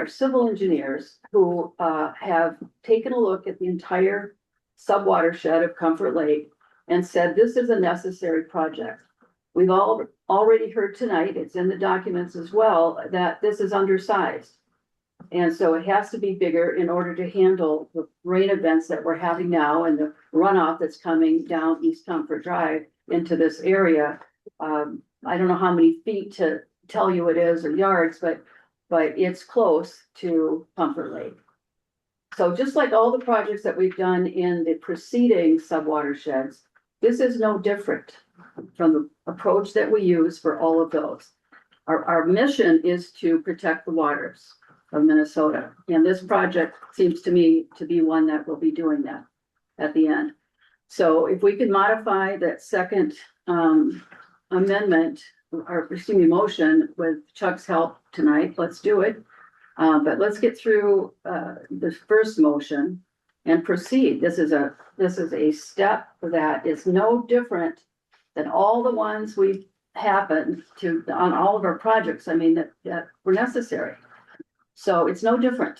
civil engineers who have taken a look at the entire subwatershed of Comfort Lake and said, this is a necessary project. We've all already heard tonight, it's in the documents as well, that this is undersized. And so it has to be bigger in order to handle the rain events that we're having now and the runoff that's coming down East Comfort Drive into this area. I don't know how many feet to tell you it is or yards, but it's close to Comfort Lake. So just like all the projects that we've done in the preceding subwatersheds, this is no different from the approach that we use for all of those. Our mission is to protect the waters of Minnesota. And this project seems to me to be one that will be doing that at the end. So if we could modify that second amendment, or excuse me, motion with Chuck's help tonight, let's do it. But let's get through the first motion and proceed. This is a step that is no different than all the ones we've happened to on all of our projects. I mean, that were necessary. So it's no different.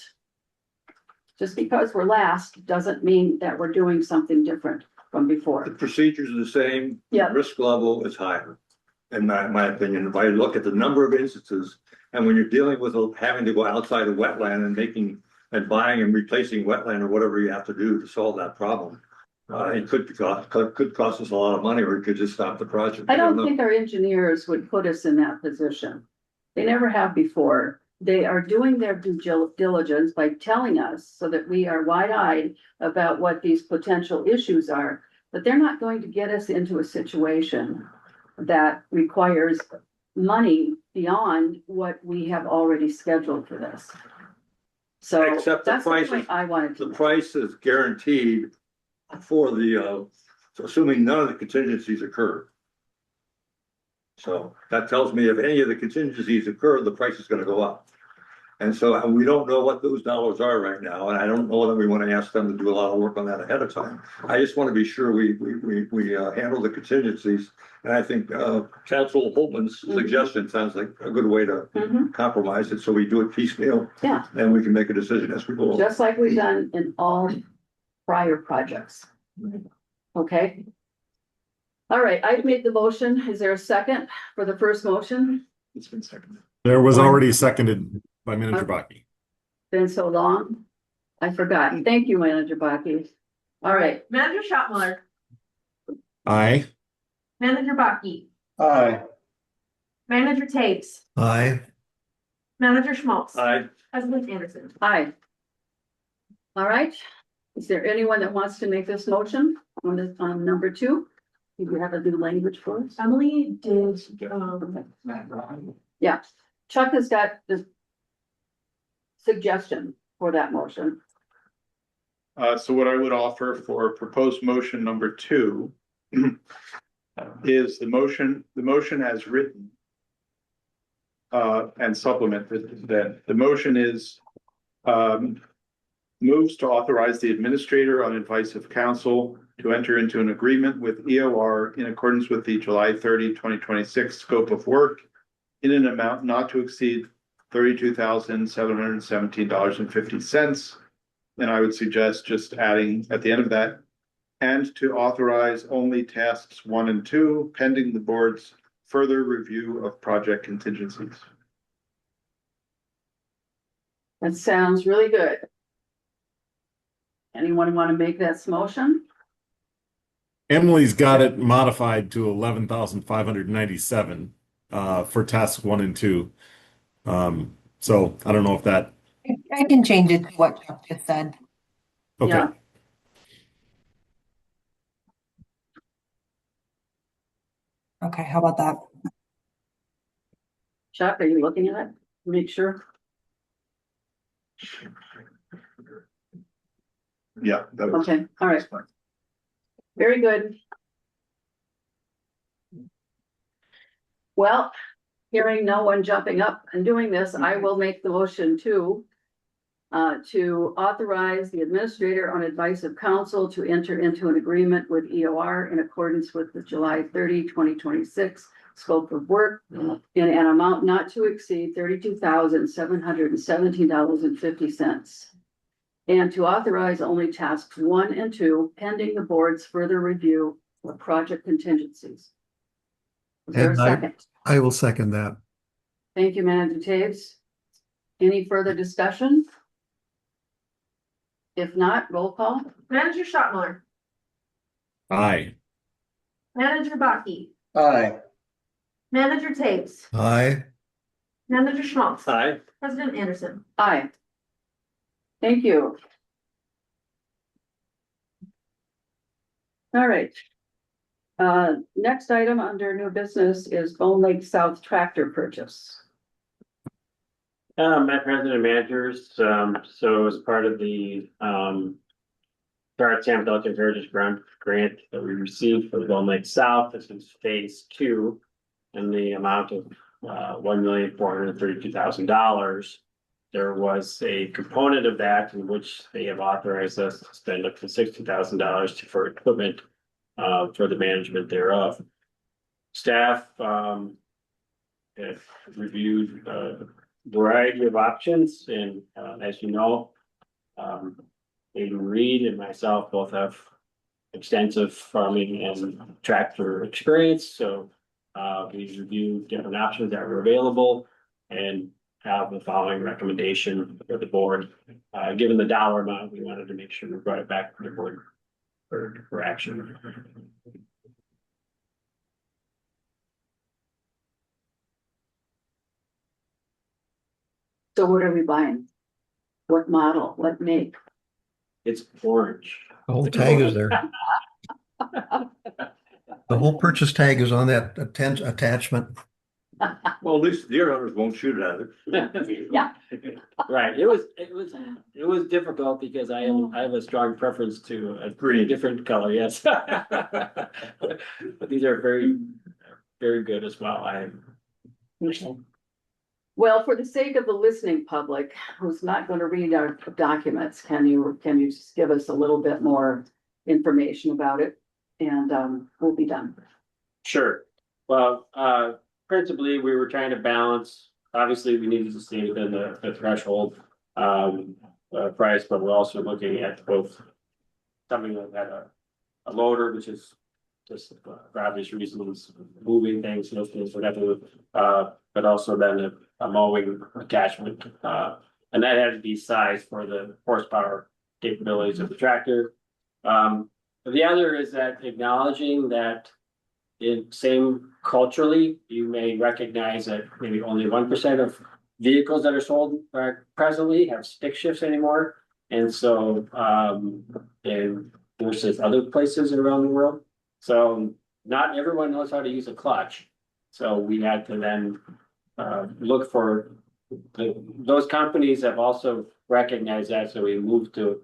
Just because we're last doesn't mean that we're doing something different from before. The procedures are the same. Yeah. Risk level is higher, in my opinion. If I look at the number of instances, and when you're dealing with having to go outside a wetland and buying and replacing wetland or whatever you have to do to solve that problem, it could cost us a lot of money, or it could just stop the project. I don't think our engineers would put us in that position. They never have before. They are doing their due diligence by telling us so that we are wide-eyed about what these potential issues are, but they're not going to get us into a situation that requires money beyond what we have already scheduled for this. So Except the that's the price, point I wanted to the make. price is guaranteed for the, assuming none of the contingencies occur. So that tells me if any of the contingencies occur, the price is gonna go up. And so we don't know what those dollars are right now, and I don't know that we want to ask them to do a lot of work on that ahead of time. I just want to be sure we handle the contingencies. And I think Council Holtman's suggestion sounds like a good way to compromise it, so we do it piecemeal. Yeah. And we can make a decision as we go along. Just like we've done in all prior projects. Okay. All right, I've made the motion. Is there a second for the first motion? It's been seconded. There was already seconded by Manager Baki. Been so long. I forgot. Thank you, Manager Baki. All right, Manager Shopmiller, Aye. Manager Baki, Aye. Manager Taves, Aye. Manager Schmaltz, I, President Anderson. aye. All right, is there anyone that wants to make this motion on this, on number 2? Do you have a new language for us? Emily did, Yeah, Chuck has got the suggestion for that motion. So what I would offer for proposed motion number 2 is the motion as written. And supplemented that the motion is moves to authorize the administrator on advice of council to enter into an agreement with EOR in accordance with the July 30, 2026 scope of work in an amount not to exceed $32,717.50. And I would suggest just adding at the end of that, and to authorize only tasks 1 and 2 pending the board's further review of project contingencies. That sounds really good. Anyone want to make that motion? Emily's got it modified to 11,597 for tasks 1 and 2. So I don't know if that, I can change it to what Chuck just said. okay. Yeah. Okay, how about that? Chuck, are you looking at it? Make sure. Yeah. that was- Okay, all right. Very good. Well, hearing no one jumping up and doing this, I will make the motion to authorize the administrator on advice of council to enter into an agreement with EOR in accordance with the July 30, 2026 scope of work in an amount not to exceed $32,717.50. And to authorize only tasks 1 and 2 pending the board's further review of project contingencies. Is there a And second? I will second that. Thank you, Manager Taves. Any further discussion? If not, roll call. Manager Shotmiller, Aye. Manager Baki, Aye. Manager Taves, Aye. Manager Schmaltz, Aye. President Anderson. Aye. Thank you. All right. Next item under new business is Bone Lake South tractor purchase. Madam President and Managers, so as part of the, Start Sam Pelican Heritage Grant that we received for the Golden Lake South, this is phase 2. In the amount of, $1,432,000. There was a component of that in which they have authorized us to spend up to $60,000 for equipment, for the management thereof. Staff, have reviewed a variety of options, and as you know, Aiden Reed and myself both have extensive farming and tractor experience, so we reviewed different options that were available and have the following recommendation for the board. Given the dollar amount, we wanted to make sure we brought it back to the board for action. So what are we buying? What model? What make? It's orange. The whole tag is there. The whole purchase tag is on that attachment. Well, at least deer hunters won't shoot at it. Yeah. Right, it was difficult because I have a strong preference to a Green. different color, yes. But these are very, very good as well. Well, for the sake of the listening public who's not going to read our documents, can you just give us a little bit more information about it? And we'll be done. Sure. Well, principally, we were trying to balance, obviously, we needed to stay within the threshold price, but we're also looking at both something that had a loader, which is just for obvious reasons, moving things, those things, whatever, but also then a mowing attachment. And that had to be sized for the horsepower capabilities of the tractor. The other is that acknowledging that same culturally, you may recognize that maybe only 1% of vehicles that are sold presently have stick shifts anymore. And so, and versus other places around the world. So not everyone knows how to use a clutch. So we had to then look for those companies have also recognized that. So we moved to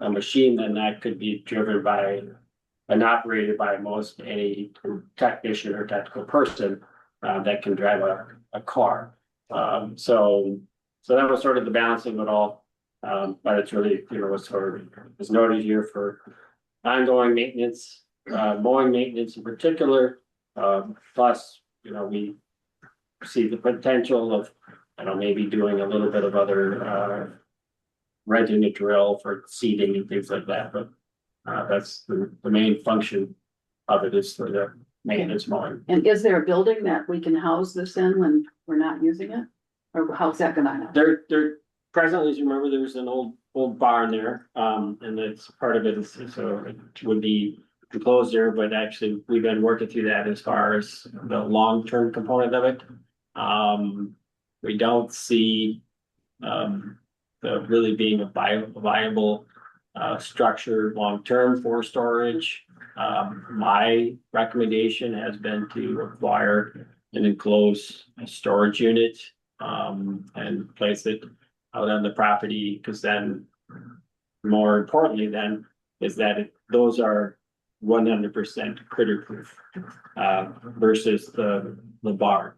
a machine then that could be driven by and operated by most any technician or technical person that can drive a car. So that was sort of the balancing of it all. But it's really, was sort of is noted here for ongoing maintenance, mowing maintenance in particular. Plus, we see the potential of, maybe doing a little bit of other renting a drill for seeding and things like that. But that's the main function of it is for the maintenance mowing. And is there a building that we can house this in when we're not using it? Or how's that gonna happen? There presently, as you remember, there's an old barn there, and it's part of it is, so it would be enclosure, but actually we've been working through that as far as the long-term component of it. We don't see the really being a viable structure long-term for storage. My recommendation has been to acquire an enclosed storage unit and place it out on the property, because then more importantly then is that those are 100% critter proof versus the barn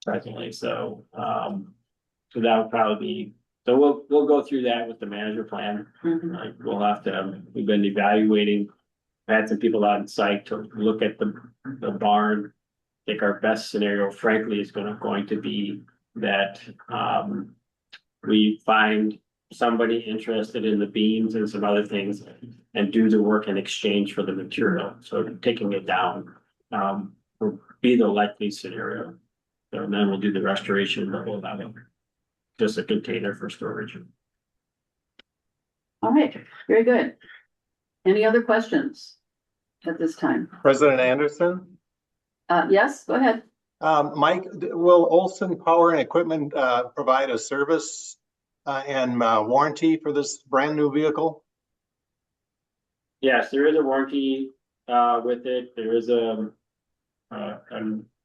presently. So so that would probably be, so we'll go through that with the manager plan. Mhm. Like we'll have to, we've been evaluating, I've had some people on site to look at the barn. I think our best scenario frankly is going to be that we find somebody interested in the beams and some other things and do the work in exchange for the material. So taking it down will be the likely scenario. So then we'll do the restoration, but we'll have just a container for storage. All right, very good. Any other questions at this time? President Anderson? Yes, go ahead. Mike, will Olson Power and Equipment provide a service and warranty for this brand new vehicle? Yes, there is a warranty with it. There is an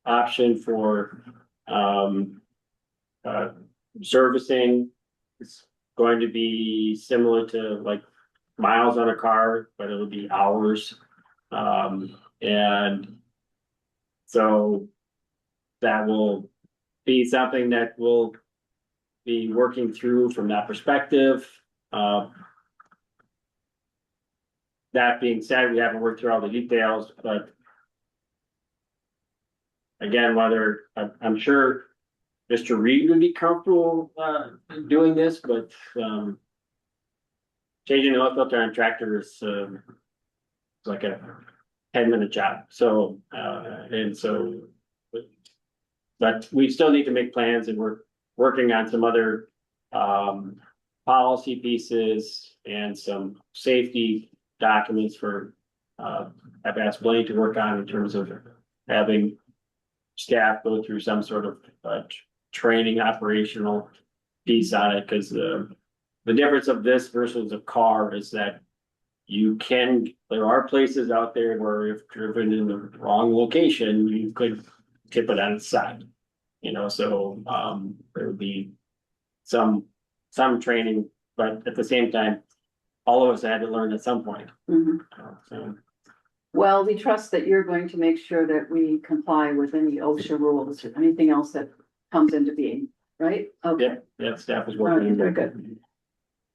option for servicing. It's going to be similar to like miles on a car, but it'll be hours. And so that will be something that we'll be working through from that perspective. That being said, we haven't worked through all the details, but again, whether I'm sure Mr. Reed would be comfortable doing this, but changing the oil filter on a tractor is like a 10-minute job. So but we still need to make plans, and we're working on some other policy pieces and some safety documents for I've asked Blaine to work on in terms of having staff go through some sort of training operational piece on it, because the difference of this versus a car is that there are places out there where if driven in the wrong location, you could tip it on its side, so there would be some training, but at the same time, all of us had to learn at some point. Mhm. So, Well, we trust that you're going to make sure that we comply with any OSHA rules or anything else that comes into being, right? Okay. yeah, staff is All right, working. very good.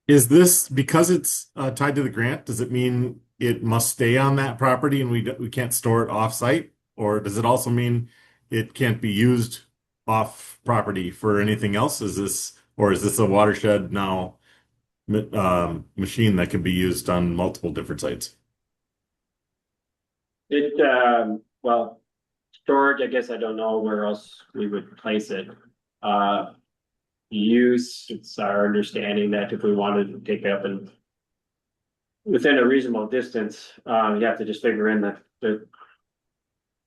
Is this, because it's tied to the grant, does it mean it must stay on that property and we can't store it off-site? Or does it also mean it can't be used off property for anything else? Is this a watershed now machine that can be used on multiple different sites? Well, storage, I guess I don't know where else we would place it. Use, it's our understanding that if we wanted to take up and within a reasonable distance, you have to just figure in the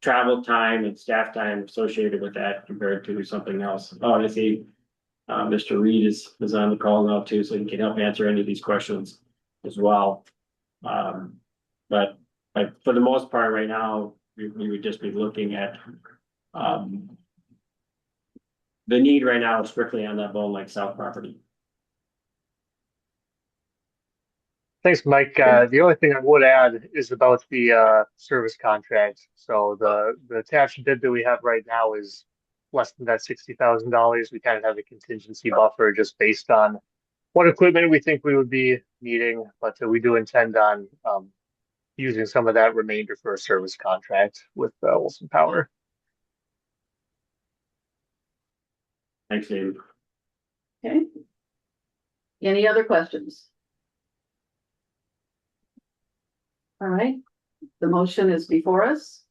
travel time and staff time associated with that compared to something else. Oh, I see. Mr. Reed is on the call now too, so he can help answer any of these questions as well. But for the most part, right now, we would just be looking at the need right now is strictly on that Bone Lake South property. Thanks, Mike. The only thing I would add is about the service contract. So the attached bid that we have right now is less than that $60,000. We kind of have a contingency buffer just based on what equipment we think we would be needing, but we do intend on using some of that remainder for a service contract with Olson Power. Thanks, Dave. Okay. Any other questions? All right, the motion is before us.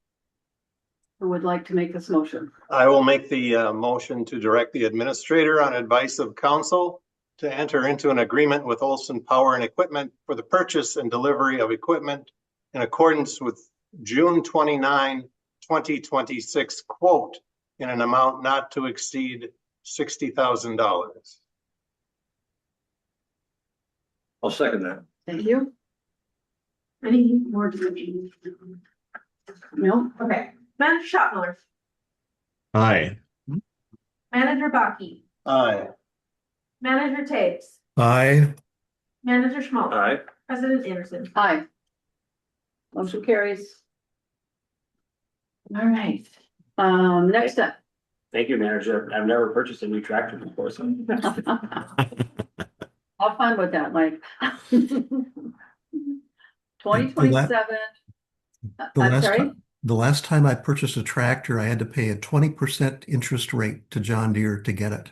Who would like to make this motion? I will make the motion to direct the administrator on advice of council to enter into an agreement with Olson Power and Equipment for the purchase and delivery of equipment in accordance with June 29, 2026 quote in an amount not to exceed $60,000. I'll second that. Thank you. Any more discussion? No? Okay, Manager Shopmiller, Aye. Manager Baki, Aye. Manager Taves, Aye. Manager Schmaltz. Aye. President Anderson. Aye. Motion carries. All right, next up. Thank you, manager. I've never purchased a new tractor before, so. Have fun with that, Mike. 2027. I'm sorry? The last time I purchased a tractor, I had to pay a 20% interest rate to John Deere to get it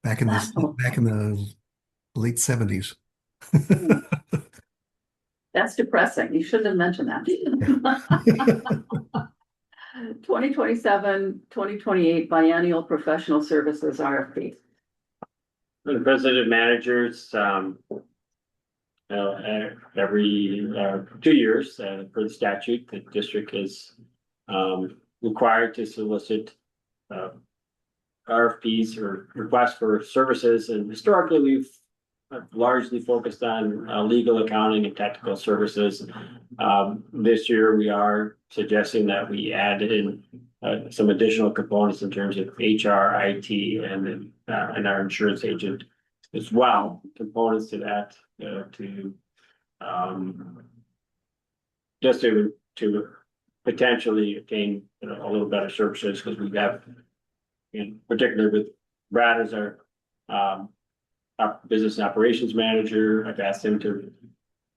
back in Wow. the late 70s. That's depressing. You shouldn't have mentioned that. 2027, 2028 biennial professional services RFP. The president managers, every 2 years, per the statute, the district is required to solicit RFPs or requests for services. And historically, we've largely focused on legal, accounting, and technical services. This year, we are suggesting that we add in some additional components in terms of HR, IT, and our insurance agent as well. Components to that to potentially obtain a little better services, because we have, in particular with Brad as our business and operations manager, I've asked him to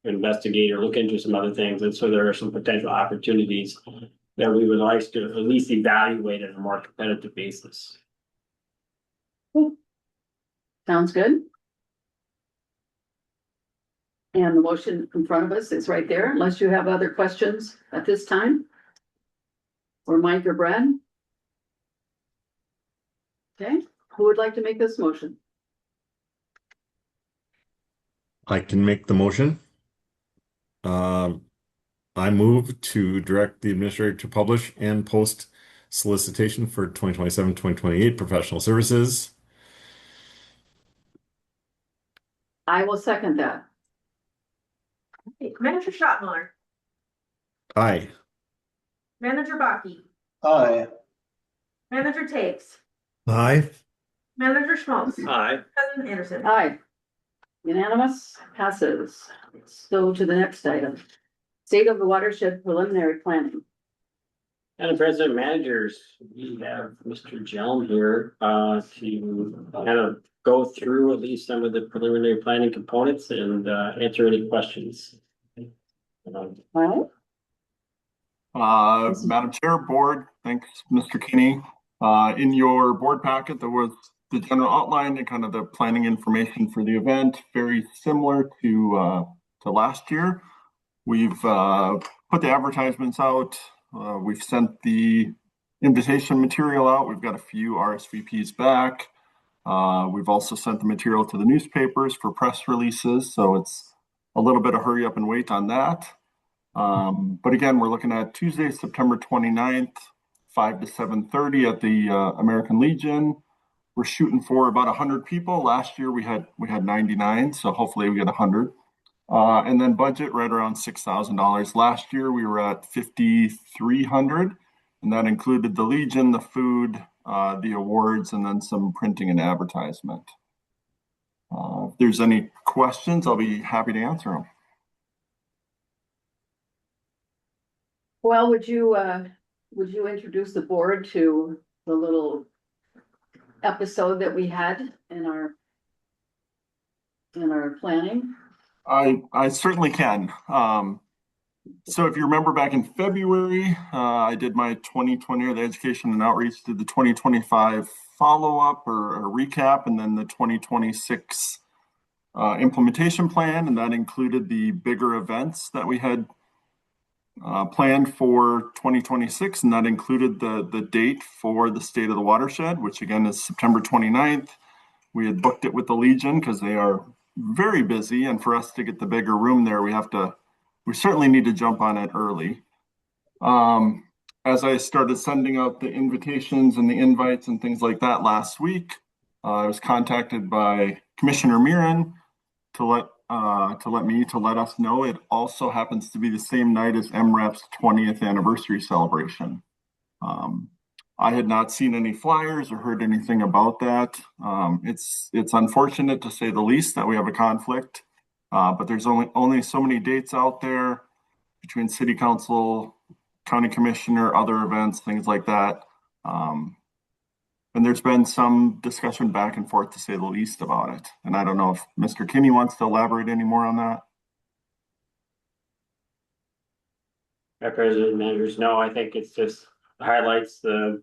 investigate or look into some other things, and so there are some potential opportunities that we would like to at least evaluate on a more competitive basis. Sounds good. And the motion in front of us is right there, unless you have other questions at this time. Or Mike or Brad. Okay, who would like to make this motion? I can make the motion. I move to direct the administrator to publish and post solicitation for 2027-2028 professional services. I will second that. Manager Shopmiller, Aye. Manager Baki, Aye. Manager Taves, Aye. Manager Schmaltz. Aye. President Anderson. Aye. Unanimous, passes. Let's go to the next item. State of the watershed preliminary planning. And president managers, we have Mr. Jelm here to kind of go through at least some of the preliminary planning components and answer any questions. All right. Madam Chair, Board, thanks, Mr. Kinney. In your board packet, there was the general outline and kind of the planning information for the event, very similar to last year. We've put the advertisements out. We've sent the invitation material out. We've got a few RSVPs back. We've also sent the material to the newspapers for press releases, so it's a little bit of hurry up and wait on that. But again, we're looking at Tuesday, September 29th, 5 to 7:30 at the American Legion. We're shooting for about 100 people. Last year we had 99, so hopefully we get 100. And then budget right around $6,000. Last year we were at 5,300, and that included the Legion, the food, the awards, and then some printing and advertisement. If there's any questions, I'll be happy to answer them. Well, would you introduce the board to the little episode that we had in our planning? I certainly can. So if you remember back in February, I did my 2020, or the education and outreach, did the 2025 follow-up or recap, and then the 2026 implementation plan, and that included the bigger events that we had planned for 2026, and that included the date for the State of the Watershed, which again is September 29th. We had booked it with the Legion because they are very busy, and for us to get the bigger room there, we certainly need to jump on it early. As I started sending out the invitations and the invites and things like that last week, I was contacted by Commissioner Mirren to let us know it also happens to be the same night as MRAP's 20th anniversary celebration. I had not seen any flyers or heard anything about that. It's unfortunate, to say the least, that we have a conflict, but there's only so many dates out there between city council, county commissioner, other events, things like that. And there's been some discussion back and forth, to say the least, about it. And I don't know if Mr. Kinney wants to elaborate any more on that. President, managers, no, I think it's just highlights the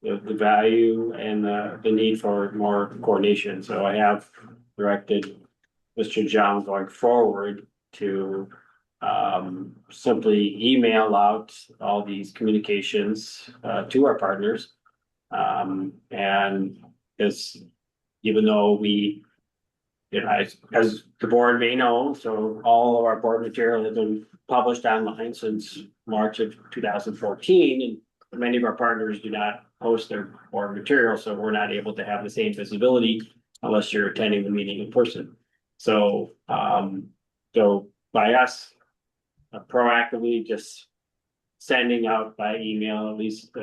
value and the need for more coordination. So I have directed Mr. John going forward to simply email out all these communications to our partners. And it's, even though we, as the board may know, so all of our board material has been published online since March of 2014, and many of our partners do not post their board material, so we're not able to have the same visibility unless you're attending the meeting in person. So, so by us proactively just sending out by email, at least,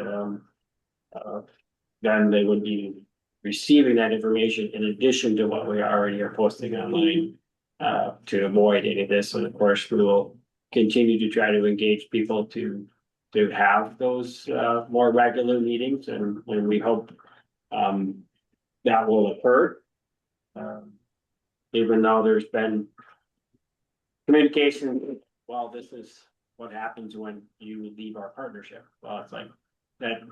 then they would be receiving that information in addition to what we already are posting online, to avoid any of this. And of course, we will continue to try to engage people to have those more regular meetings, and we hope that will occur. Even though there's been communication, well, this is what happens when you leave our partnership. Well, it's like that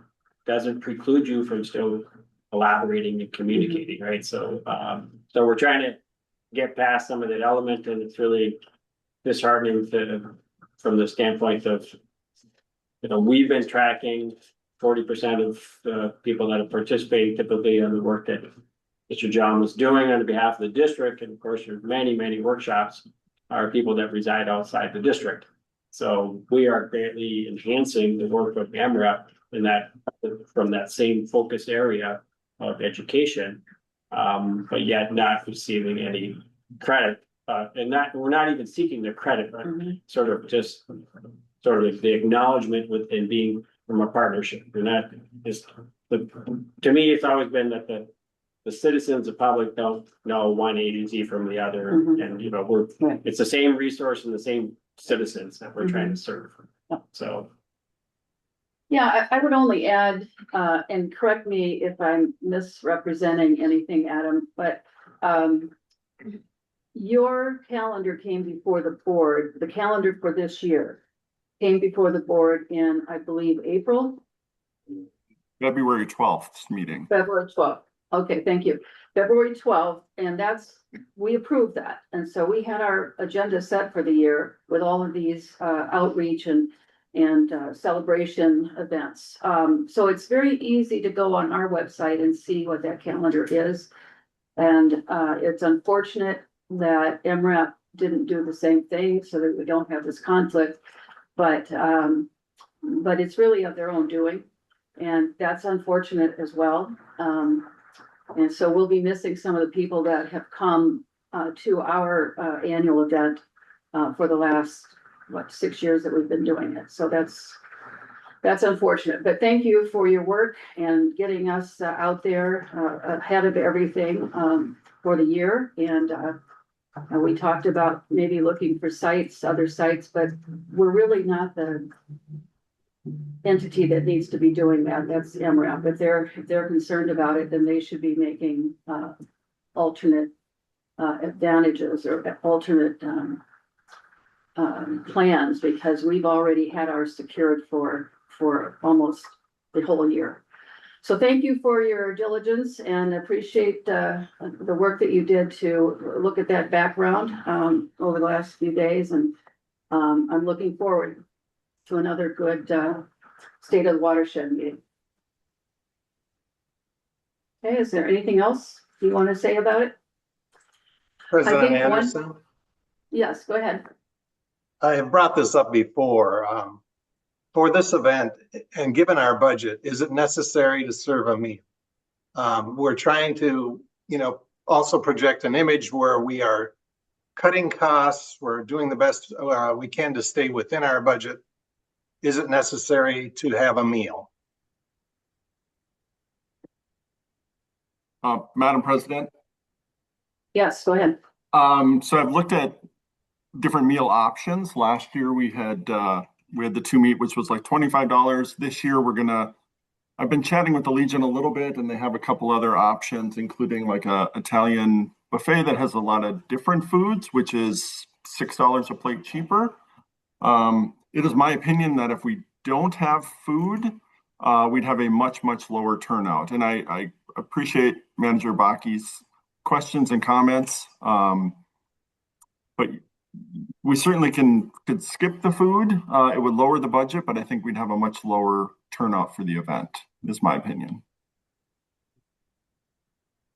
doesn't preclude you from still collaborating and communicating, right? So, so we're trying to get past some of that element, and it's really disheartening from the standpoint of, we've been tracking 40% of the people that are participating typically on the work that Mr. John was doing on behalf of the district. And of course, there's many, many workshops are people that reside outside the district. So we are greatly enhancing the work of MRAP in that, from that same focus area of education, but yet not receiving any credit. And we're not even seeking the credit, but sort of the acknowledgement within being from a partnership. We're not just, to me, it's always been that the citizens, the public don't know one agency from the other. And, it's the same resource and the same citizens that we're trying to serve. So. Yeah, I would only add, and correct me if I'm misrepresenting anything, Adam, but your calendar came before the board, the calendar for this year came before the board in, I believe, April? February 12th meeting. February 12th. Okay, thank you. February 12th, and we approved that. And so we had our agenda set for the year with all of these outreach and celebration events. So it's very easy to go on our website and see what that calendar is. And it's unfortunate that MRAP didn't do the same thing so that we don't have this conflict, but it's really of their own doing. And that's unfortunate as well. And so we'll be missing some of the people that have come to our annual event for the last 6 years that we've been doing it. So that's unfortunate, but thank you for your work and getting us out there ahead of everything for the year. And we talked about maybe looking for other sites, but we're really not the entity that needs to be doing that. That's MRAP. If they're concerned about it, then they should be making alternate advantages or alternate plans, because we've already had ours secured for almost the whole year. So thank you for your diligence, and appreciate the work that you did to look at that background over the last few days. And I'm looking forward to another good State of the Watershed meeting. Okay, is there anything else you want to say about it? President Anderson? Yes, go ahead. I have brought this up before. for this event, and given our budget, is it necessary to serve a meal? We're trying to, also project an image where we are cutting costs. We're doing the best we can to stay within our budget. Is it necessary to have a meal? Madam President, Yes, go ahead. so I've looked at different meal options. Last year we had the 2 meat, which was like $25. This year I've been chatting with the Legion a little bit, and they have a couple other options, including like a Italian buffet that has a lot of different foods, which is $6 a plate cheaper. It is my opinion that if we don't have food, we'd have a much cower turnout. And I appreciate Manager Baki's questions and comments. But we certainly could skip the food. It would lower the budget, but I think we'd have a much lower turnout for the event, is my opinion.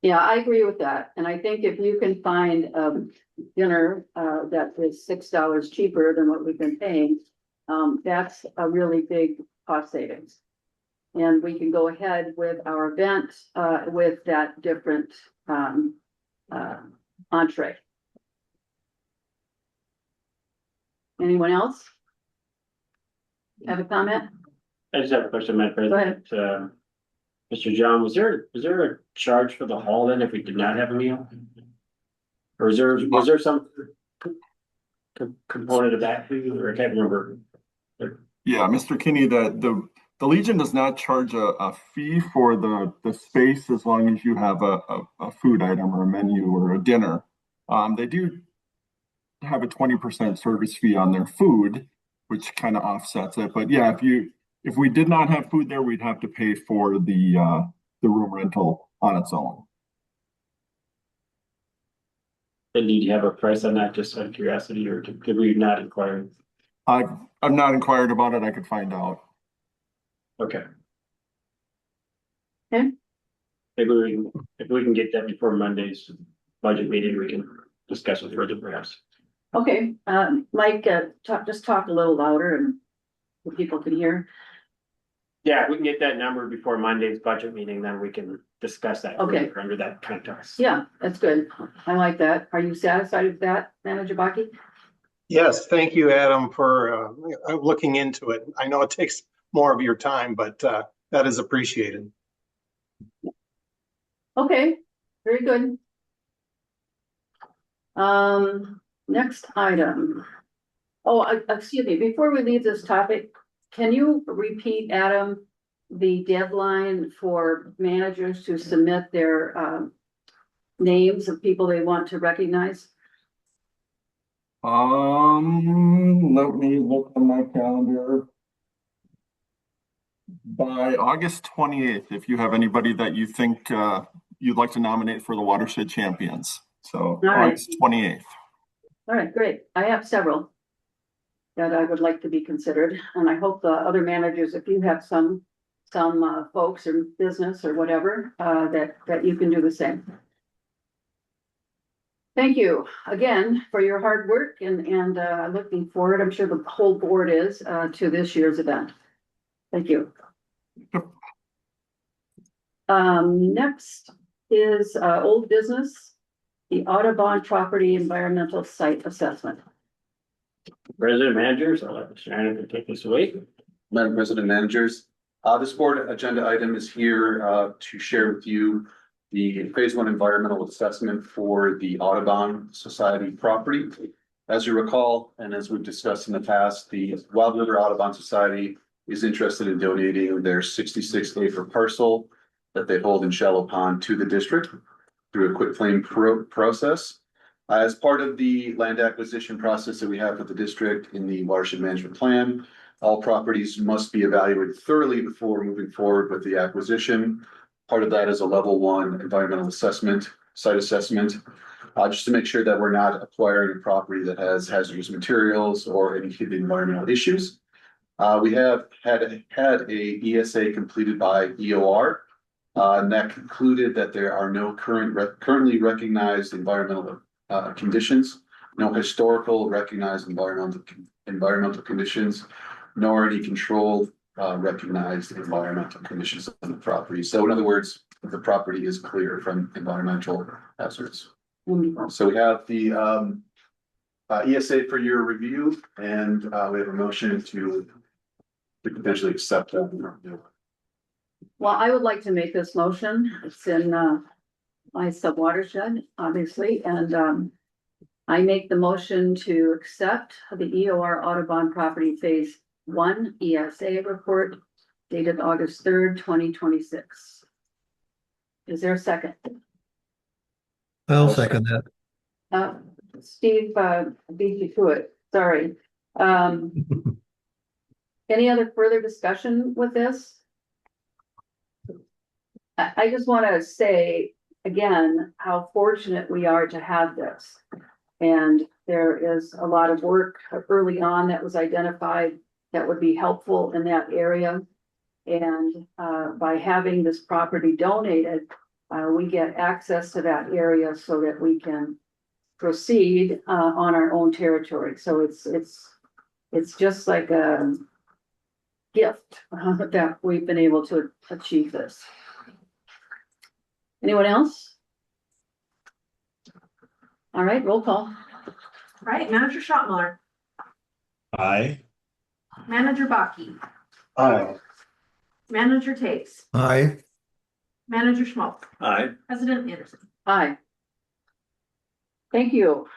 Yeah, I agree with that. And I think if you can find dinner that is $6 cheaper than what we've been paying, that's a really big cost savings. And we can go ahead with our event with that different entree. Anyone else have a comment? I just have a question, Madam Go ahead. President. Mr. John, was there a charge for the hall then if we did not have a meal? Or was there some component of that, or I can't remember? Yeah, Mr. Kinney, the Legion does not charge a fee for the space as long as you have a food item or a menu or a dinner. They do have a 20% service fee on their food, which kind of offsets it. But yeah, if we did not have food there, we'd have to pay for the room rental on its own. And did you have a price on that, just out of curiosity, or did we not inquire? I've not inquired about it. I could find out. Okay. Okay. Maybe if we can get that before Monday's budget meeting, we can discuss it further perhaps. Okay, Mike, just talk a little louder and so people can hear. Yeah, if we can get that number before Monday's budget meeting, then we can discuss that. Okay. further under that context. Yeah, that's good. I like that. Are you satisfied with that, Manager Baki? Yes, thank you, Adam, for looking into it. I know it takes more of your time, but that is appreciated. Okay, very good. Next item. Oh, excuse me, before we leave this topic, can you repeat, Adam, the deadline for managers to submit their names of people they want to recognize? Let me look on my calendar. By August 28th, if you have anybody that you think you'd like to nominate for the Watershed Champions. So August 28th. All right, great. I have several that I would like to be considered, and I hope the other managers, if you have some folks or business or whatever, that you can do the same. Thank you again for your hard work and looking forward, I'm sure the whole board is, to this year's event. Thank you. Next is old business, the Audubon Property Environmental Site Assessment. President Managers, I'll let Mr. Anderson take this away. Madam President, Managers, this board agenda item is here to share with you the phase 1 environmental assessment for the Audubon Society property. As you recall, and as we've discussed in the past, the Wild River Audubon Society is interested in donating their 66-acre parcel that they hold in Shallow Pond to the district through a quitclaim process. As part of the land acquisition process that we have with the district in the watershed management plan, all properties must be evaluated thoroughly before moving forward with the acquisition. Part of that is a level 1 environmental assessment, site assessment, just to make sure that we're not acquiring a property that has hazardous materials or any hidden environmental issues. We have had a ESA completed by EOR, and that concluded that there are no currently recognized environmental conditions, no historical recognized environmental conditions, nor any controlled, recognized environmental conditions on the property. So in other words, the property is clear from environmental hazards. So we have the ESA for your review, and we have a motion to potentially accept that. Well, I would like to make this motion. It's in my sub-watershed, obviously, and I make the motion to accept the EOR Audubon Property Phase 1 ESA report dated August 3rd, 2026. Is there a second? I'll second that. Steve beat you to it, sorry. Any other further discussion with this? I just want to say again, how fortunate we are to have this. And there is a lot of work early on that was identified that would be helpful in that area. And by having this property donated, we get access to that area so that we can proceed on our own territory. So it's just like a gift that we've been able to achieve this. Anyone else? All right, roll call. All right, Manager Schottmuller, Aye. Manager Baki, Aye. Manager Taves, Aye. Manager Schmaltz, Aye. President Anderson. Aye. Thank you.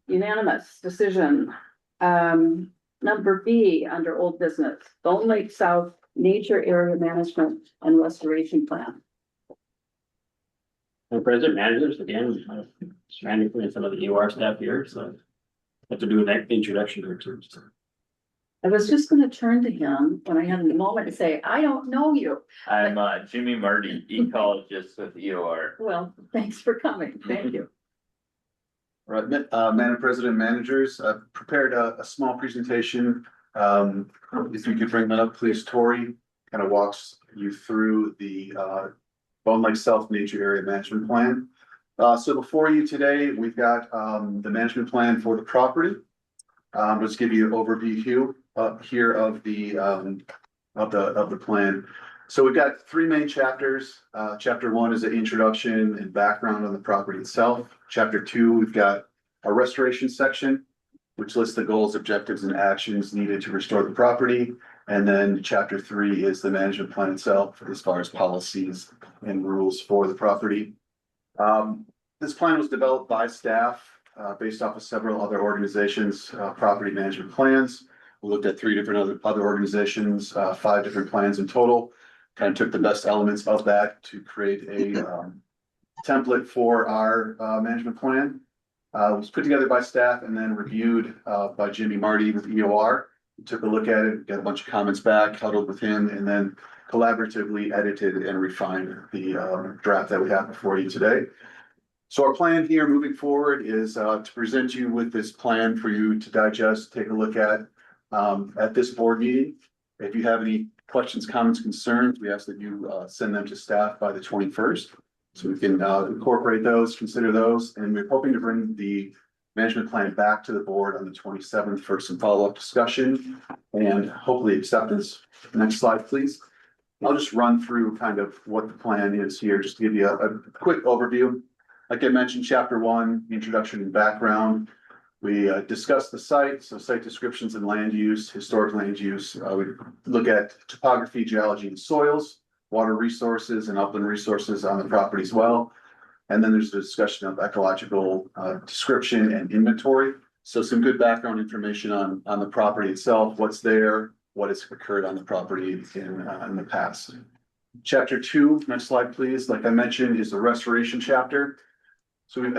Unanimous decision. Number B, under old business, Bone Lake South Nature Area Management and Restoration Plan. And President Managers, again, trying to bring some of the EOR staff here, so I have to do an introduction or two. So. I was just gonna turn to him when I had a moment to say, I don't know you. I'm Jimmy Marty, ecologist with EOR. Well, thanks for coming. Thank you. Right, Madam President, managers, I've prepared a small presentation. If you could bring that up, please, Tori, kind of walks you through the Bone Lake South Nature Area Management Plan. So before you today, we've got the management plan for the property. Let's give you an overview here of the plan. So we've got three main chapters. Chapter 1 is an introduction and background on the property itself. Chapter 2, we've got a restoration section, which lists the goals, objectives, and actions needed to restore the property. And then chapter 3 is the management plan itself, as far as policies and rules for the property. This plan was developed by staff based off of several other organizations' property management plans. We looked at 3 different other organizations, 5 different plans in total. Kind of took the best elements of that to create a template for our management plan. It was put together by staff and then reviewed by Jimmy Marty with EOR. We took a look at it, got a bunch of comments back, huddled with him, and then collaboratively edited and refined the draft that we have before you today. So our plan here moving forward is to present you with this plan for you to digest, take a look at this board meeting. If you have any questions, comments, concerns, we ask that you send them to staff by the 21st. So we can incorporate those, consider those, and we're hoping to bring the management plan back to the board on the 27th for some follow-up discussion and hopefully acceptance. Next slide, please. I'll just run through kind of what the plan is here, just to give you a quick overview. Like I mentioned, chapter 1, introduction and background. We discussed the site, so site descriptions and land use, historic land use. We look at topography, geology, and soils, water resources and upland resources on the property as well. And then there's a discussion of ecological description and inventory. So some good background information on the property itself, what's there, what has occurred on the property in the past. Chapter 2, next slide, please. Like I mentioned, is the restoration chapter. So we've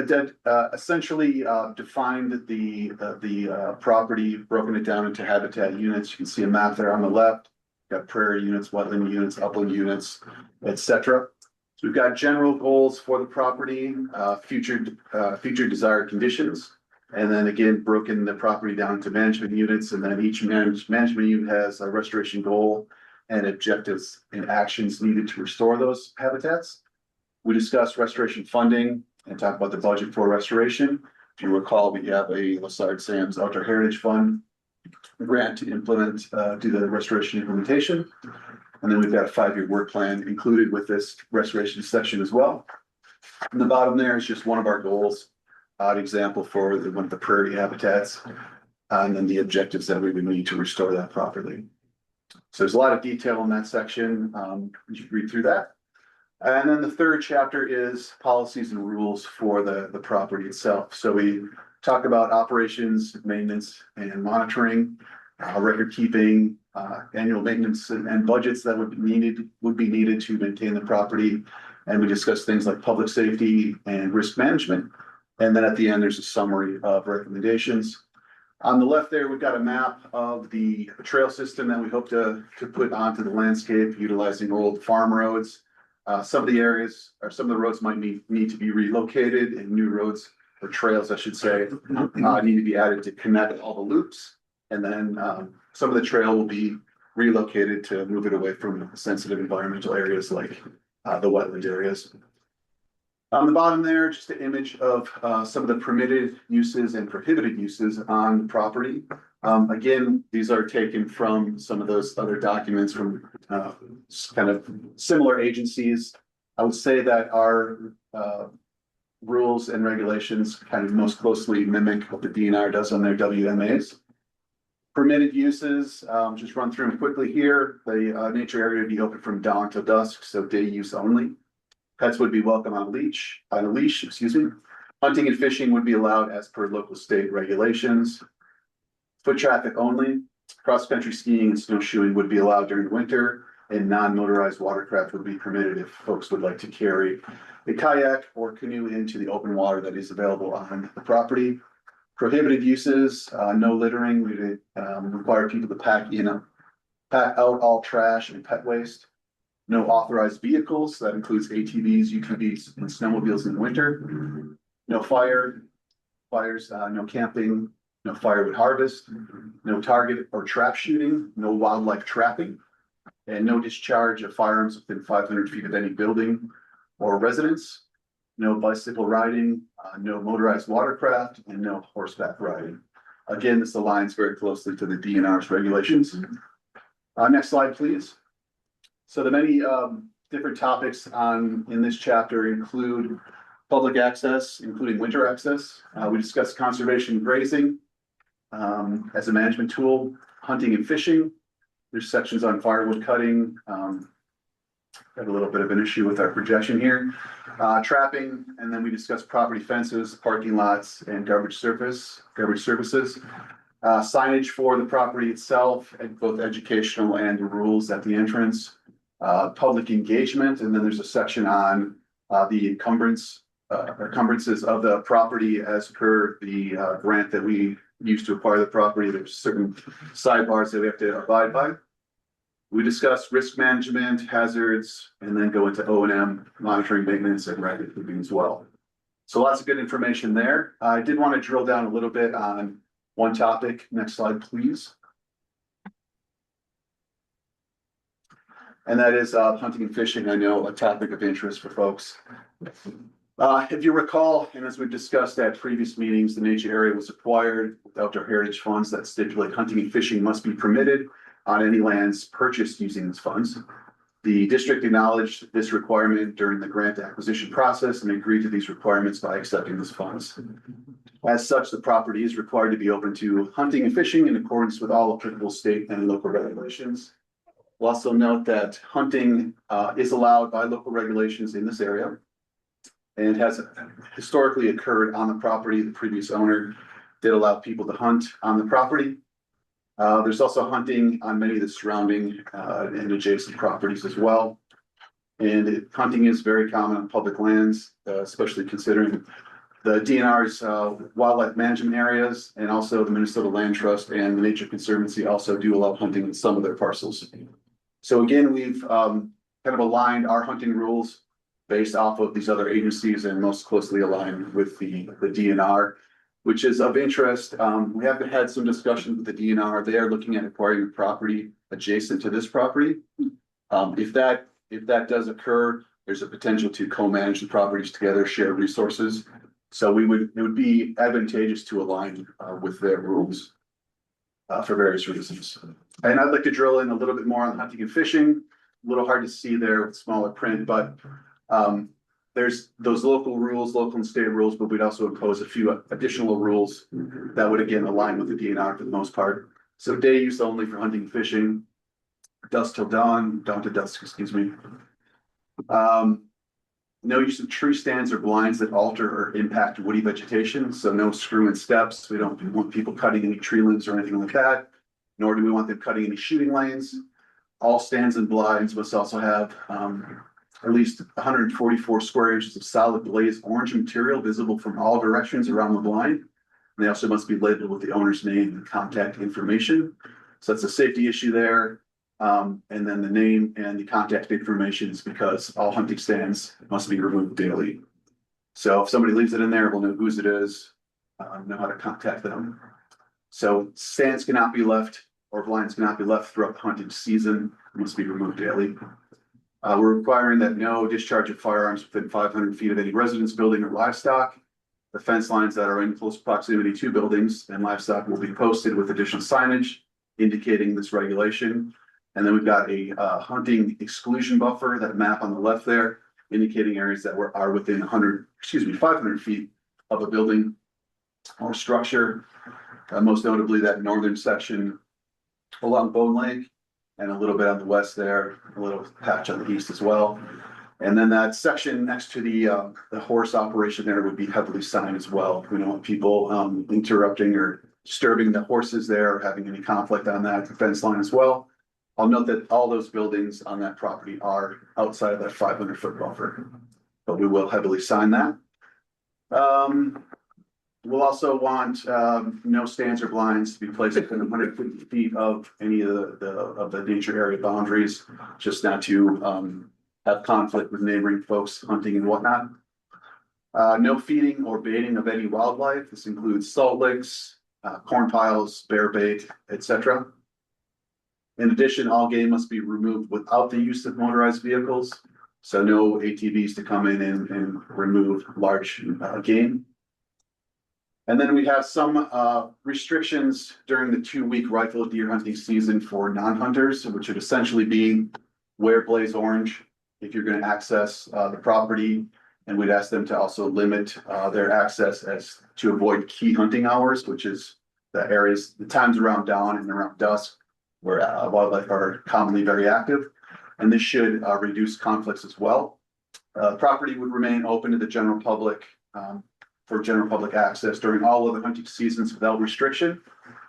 essentially defined the property, broken it down into habitat units. You can see a map there on the left. Got prairie units, wetland units, upland units, etc. So we've got general goals for the property, future desired conditions, and then again broken the property down into management units, and then each management unit has a restoration goal and objectives and actions needed to restore those habitats. We discussed restoration funding and talk about the budget for restoration. If you recall, we have a Lassard Sam's Outdoor Heritage Fund grant to implement, do the restoration implementation. And then we've got a 5-year work plan included with this restoration section as well. And the bottom there is just one of our goals, an example for one of the prairie habitats, and then the objectives that we would need to restore that properly. So there's a lot of detail in that section. You can read through that. And then the third chapter is policies and rules for the property itself. So we talk about operations, maintenance, and monitoring, record keeping, annual maintenance and budgets that would be needed to maintain the property. And we discuss things like public safety and risk management. And then at the end, there's a summary of recommendations. On the left there, we've got a map of the trail system that we hope to put onto the landscape utilizing old farm roads. Some of the areas or some of the roads might need to be relocated, and new roads or trails, I should say, need to be added to connect all the loops. And then some of the trail will be relocated to move it away from sensitive environmental areas like the wetland areas. On the bottom there, just an image of some of the permitted uses and prohibited uses on the property. Again, these are taken from some of those other documents from kind of similar agencies. I would say that our rules and regulations kind of most closely mimic what the DNR does on their WMAs. Permitted uses, just run through them quickly here. The nature area would be open from dawn till dusk, so day use only. Pets would be welcome on a leash, excuse me. Hunting and fishing would be allowed as per local state regulations. Foot traffic only. Cross-country skiing and snowshoeing would be allowed during the winter, and non-motorized watercraft would be permitted if folks would like to carry a kayak or canoe into the open water that is available on the property. Prohibited uses, no littering. We require people to pack out all trash and pet waste. No authorized vehicles, that includes ATVs, UTVs, and snowmobiles in the winter. No fires, no camping, no firewood harvest, no target or trap shooting, no wildlife trapping, and no discharge of firearms within 500 feet of any building or residence. No bicycle riding, no motorized watercraft, and no horseback riding. Again, this aligns very closely to the DNR's regulations. Next slide, please. So the many different topics in this chapter include public access, including winter access. We discussed conservation grazing as a management tool, hunting and fishing. There's sections on firewood cutting. Got a little bit of an issue with our projection here. Trapping, and then we discussed property fences, parking lots, and garbage services. Signage for the property itself, and both educational and rules at the entrance. Public engagement, and then there's a section on the encumbrances of the property as per the grant that we used to acquire the property. There's certain sidebars that we have to abide by. We discuss risk management, hazards, and then go into O&M, monitoring, maintenance, and record keeping as well. So lots of good information there. I did want to drill down a little bit on one topic. Next slide, please. And that is hunting and fishing. I know a topic of interest for folks. If you recall, and as we've discussed at previous meetings, the nature area was acquired with outdoor heritage funds that stipulate hunting and fishing must be permitted on any lands purchased using these funds. The district acknowledged this requirement during the grant acquisition process and agreed to these requirements by accepting these funds. As such, the property is required to be open to hunting and fishing in accordance with all applicable state and local regulations. We'll also note that hunting is allowed by local regulations in this area and has historically occurred on the property. The previous owner did allow people to hunt on the property. There's also hunting on many of the surrounding and adjacent properties as well. And hunting is very common on public lands, especially considering the DNR's wildlife management areas, and also the Minnesota Land Trust and the Nature Conservancy also do allow hunting in some of their parcels. So again, we've kind of aligned our hunting rules based off of these other agencies and most closely aligned with the DNR, which is of interest. We have had some discussions with the DNR. They are looking at acquiring a property adjacent to this property. If that does occur, there's a potential to co-manage the properties together, share resources. So it would be advantageous to align with their rules. for various reasons. And I'd like to drill in a little bit more on hunting and fishing. A little hard to see there with smaller print, but there's those local rules, local and state rules, but we'd also impose a few additional rules that would again align with the DNR for the most part. So day use only for hunting and fishing, dusk till dawn, dawn to dusk, excuse me. No use of tree stands or blinds that alter or impact woody vegetation. So no screw-in steps. We don't want people cutting any tree limbs or anything like that, nor do we want them cutting any shooting lanes. All stands and blinds must also have at least 144 square inches of solid glazed orange material visible from all directions around the blind. And they also must be labeled with the owner's name and contact information. So that's a safety issue there. And then the name and the contact information is because all hunting stands must be removed daily. So if somebody leaves it in there, we'll know whose it is, know how to contact them. So stands cannot be left or blinds cannot be left throughout the hunting season, must be removed daily. We're requiring that no discharge of firearms within 500 feet of any residence, building, or livestock. The fence lines that are in close proximity to buildings and livestock will be posted with additional signage indicating this regulation. And then we've got a hunting exclusion buffer, that map on the left there, indicating areas that are within 500 feet of a building or structure. Most notably that northern section along Bone Lake, and a little bit on the west there, a little patch on the east as well. And then that section next to the horse operation there would be heavily signed as well. We don't want people interrupting or disturbing the horses there or having any conflict on that fence line as well. I'll note that all those buildings on that property are outside of that 500-foot buffer, but we will heavily sign that. We'll also want no stands or blinds to be placed within 150 feet of any of the nature area boundaries, just not to have conflict with neighboring folks hunting and whatnot. No feeding or baiting of any wildlife. This includes salt licks, corn piles, bear bait, etc. In addition, all game must be removed without the use of motorized vehicles. So no ATVs to come in and remove large game. And then we have some restrictions during the 2-week rifle deer hunting season for non-hunters, which would essentially be wear blaze orange if you're going to access the property. And we'd ask them to also limit their access as to avoid key hunting hours, which is the times around dawn and around dusk, where wildlife are commonly very active. And this should reduce conflicts as well. Property would remain open to the general public for general public access during all of the hunting seasons without restriction.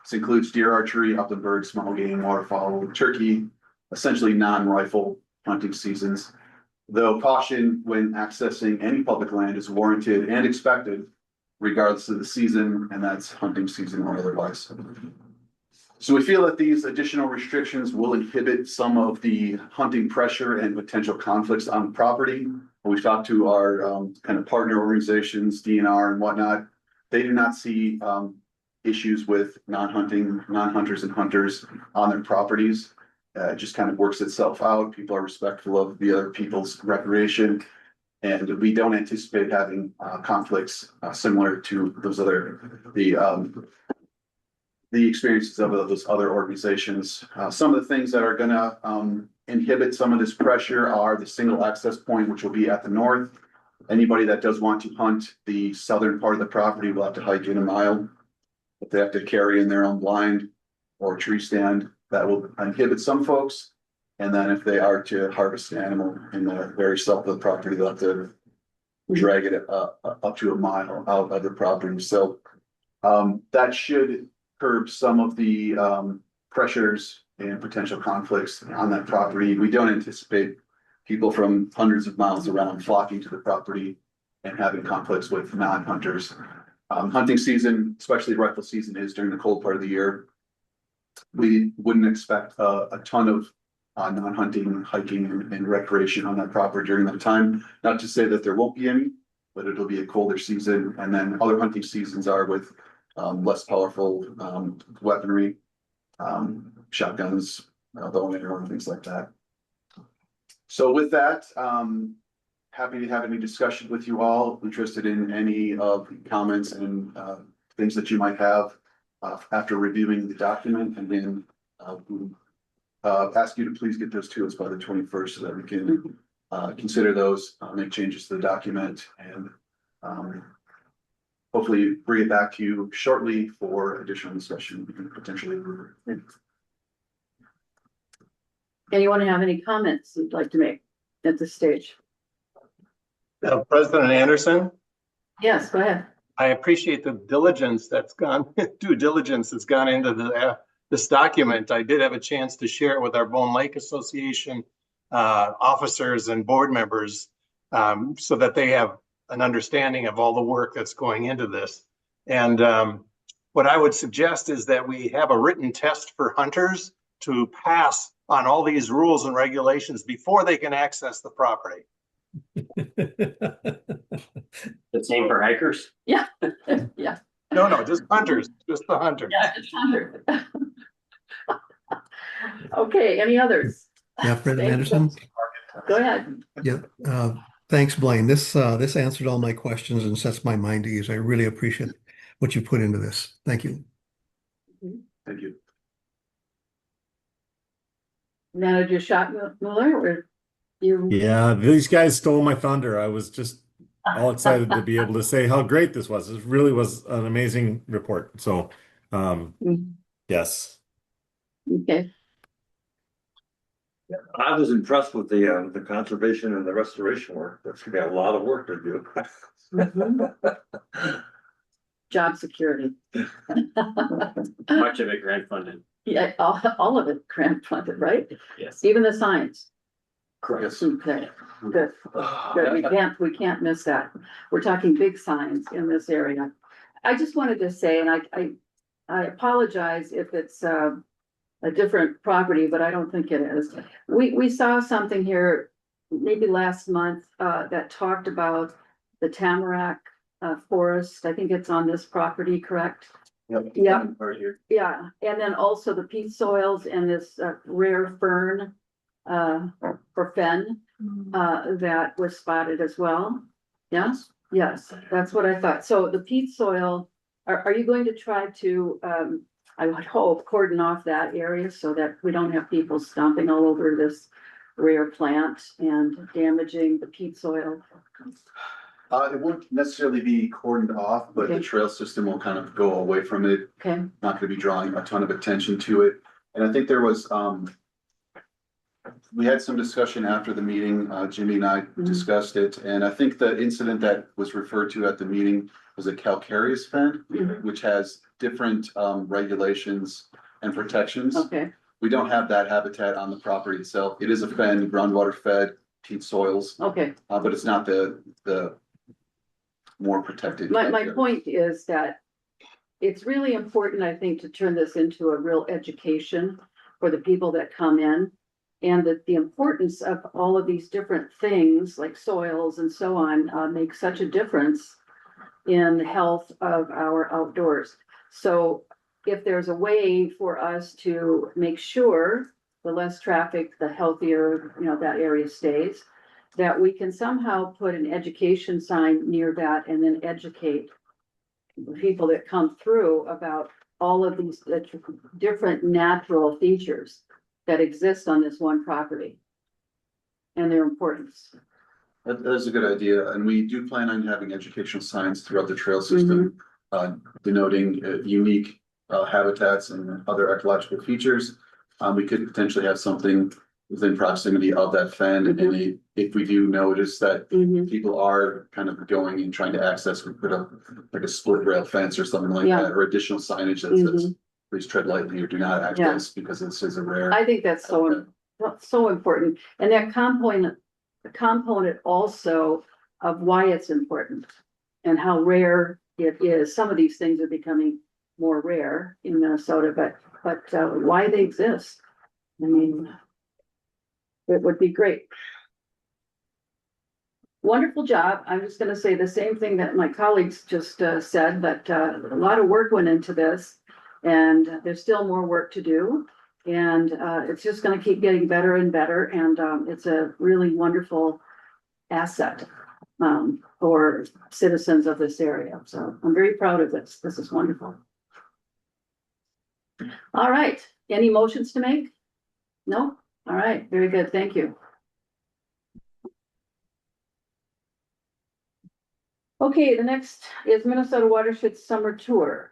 This includes deer archery, upland birds, small game, waterfowl, turkey, essentially non-rifle hunting seasons. Though caution when accessing any public land is warranted and expected, regardless of the season, and that's hunting season or otherwise. So we feel that these additional restrictions will inhibit some of the hunting pressure and potential conflicts on the property. When we've talked to our kind of partner organizations, DNR and whatnot, they do not see issues with non-hunters and hunters on their properties. It just kind of works itself out. People are respectful of the other people's recreation. And we don't anticipate having conflicts similar to those the experiences of those other organizations. Some of the things that are gonna inhibit some of this pressure are the single access point, which will be at the north. Anybody that does want to hunt the southern part of the property will have to hike in a mile. If they have to carry in their own blind or tree stand, that will inhibit some folks. And then if they are to harvest an animal in the very south of the property, they'll have to drag it up to a mile out of the property. So that should curb some of the pressures and potential conflicts on that property. We don't anticipate people from hundreds of miles around flocking to the property and having conflicts with non-hunters. Hunting season, especially rifle season, is during the cold part of the year. We wouldn't expect a ton of non-hunting, hiking, and recreation on that property during that time. Not to say that there won't be any, but it'll be a colder season. And then other hunting seasons are with less powerful weaponry, shotguns, bow and arrow, and things like that. So with that, happy to have any discussion with you all. Interested in any of the comments and things that you might have. after reviewing the document, and then ask you to please get those to us by the 21st so that we can consider those, make changes to the document, and hopefully bring it back to you shortly for additional discussion and potentially. Anyone have any comments you'd like to make at this stage? President Anderson, Yes, go ahead. I appreciate the diligence that's gone, due diligence that's gone into this document. I did have a chance to share it with our Bone Lake Association officers and board members so that they have an understanding of all the work that's going into this. And what I would suggest is that we have a written test for hunters to pass on all these rules and regulations before they can access the property. The same for hikers? Yeah, yeah. No, just hunters, just the hunters. Yeah, it's under. Okay, any others? Yeah, President Anderson. Go ahead. Yeah, thanks, Blaine. This answered all my questions and sets my mind at ease. I really appreciate what you put into this. Thank you. Thank you. Manager Schottmuller, or you? Yeah, these guys stole my thunder. I was just all excited to be able to say how great this was. It really was an amazing report. So, yes. Okay. I was impressed with the conservation and the restoration work. That's gonna be a lot of work to do. Job security. Much of it grant funded. Yeah, all of it grant funded, right? Yes. Even the signs. Correct. Okay, good. Good. We can't miss that. We're talking big signs in this area. I just wanted to say, and I apologize if it's a different property, but I don't think it is. We saw something here maybe last month that talked about the tamarack forest. I think it's on this property, correct? Yep. Yeah. Right here. Yeah, and then also the peat soils and this rare fern for fen that was spotted as well. Yes, yes, that's what I thought. So the peat soil, are you going to try to, I would hope, cordon off that area so that we don't have people stomping all over this rare plant and damaging the peat soil? It won't necessarily be cordoned off, but the Okay. trail system will kind of go away from it. Okay, Not gonna be drawing a ton of attention to it. And I think there was, we had some discussion after the meeting, Jimmy and I discussed it, and I think the incident that was referred to at the meeting was a calcareous fen, which has different regulations and protections. okay, We don't have that habitat on the property itself. It is a fen, groundwater fed, peat soils, okay. but it's not the more protected. My point is that it's really important, I think, to turn this into a real education for the people that come in. And that the importance of all of these different things like soils and so on make such a difference in the health of our outdoors. So if there's a way for us to make sure the less traffic, the healthier, that area stays, that we can somehow put an education sign near that and then educate the people that come through about all of these different natural features that exist on this one property and their importance. That is a good idea, and we do plan on having educational signs throughout the trail system, denoting unique habitats and other ecological features. We could potentially have something within proximity of that fen, and if we do notice that people are kind of going and trying to access, we put up like a split rail fence or something like that, or additional signage that says, please tread lightly or do not access because this is a rare. I think that's so important. And that component also of why it's important and how rare it is. Some of these things are becoming more rare in Minnesota, but why they exist. I mean, it would be great. Wonderful job. I'm just gonna say the same thing that my colleagues just said, but a lot of work went into this. And there's still more work to do. And it's just gonna keep getting better and better. And it's a really wonderful asset for citizens of this area. So I'm very proud of this. This is wonderful. All right, any motions to make? No? All right, very good, thank you. Okay, the next is Minnesota Watershed Summer Tour.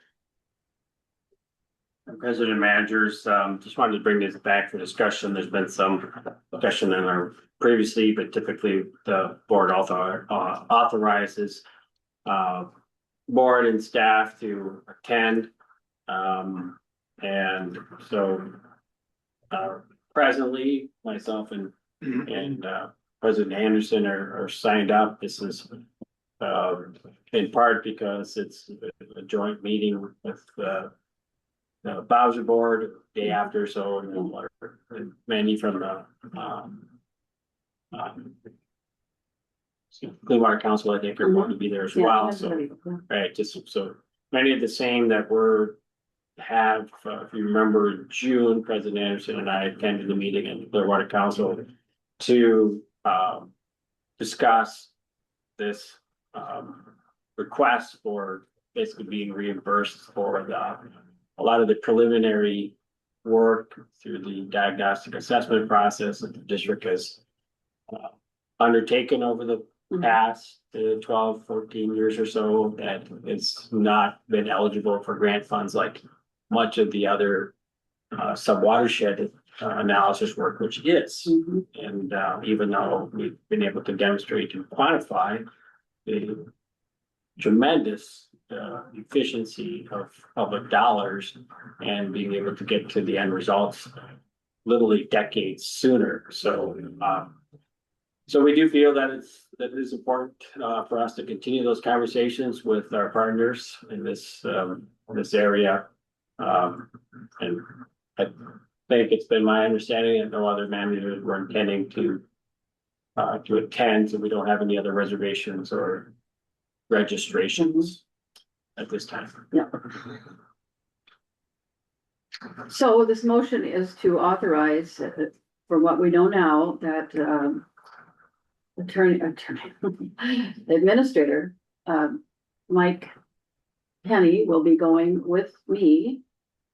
President and managers, just wanted to bring this back for discussion. There's been some discussion in our previously, but typically the board authorizes board and staff to attend. And so presently, myself and President Anderson are signed up. This is in part because it's a joint meeting with the Bowser board day after, so many from the Clean Water Council, I think, are going to be there as well. So, right, just so many of the same that have, if you remember, in June, President Anderson and I attended the meeting in the Clearwater Council to discuss this request for basically being reimbursed for a lot of the preliminary work through the diagnostic assessment process that the district has undertaken over the past 12, 14 years or so, that it's not been eligible for grant funds like much of the other sub-watershed analysis work, which is. And even though we've been able to demonstrate and quantify the tremendous efficiency of public dollars and being able to get to the end results literally decades sooner. So so we do feel that it is important for us to continue those conversations with our partners in this area. And I think it's been my understanding that no other managers were intending to attend, so we don't have any other reservations or registrations at this time. Yeah. So this motion is to authorize, from what we know now, that the administrator, Mike Penny, will be going with me,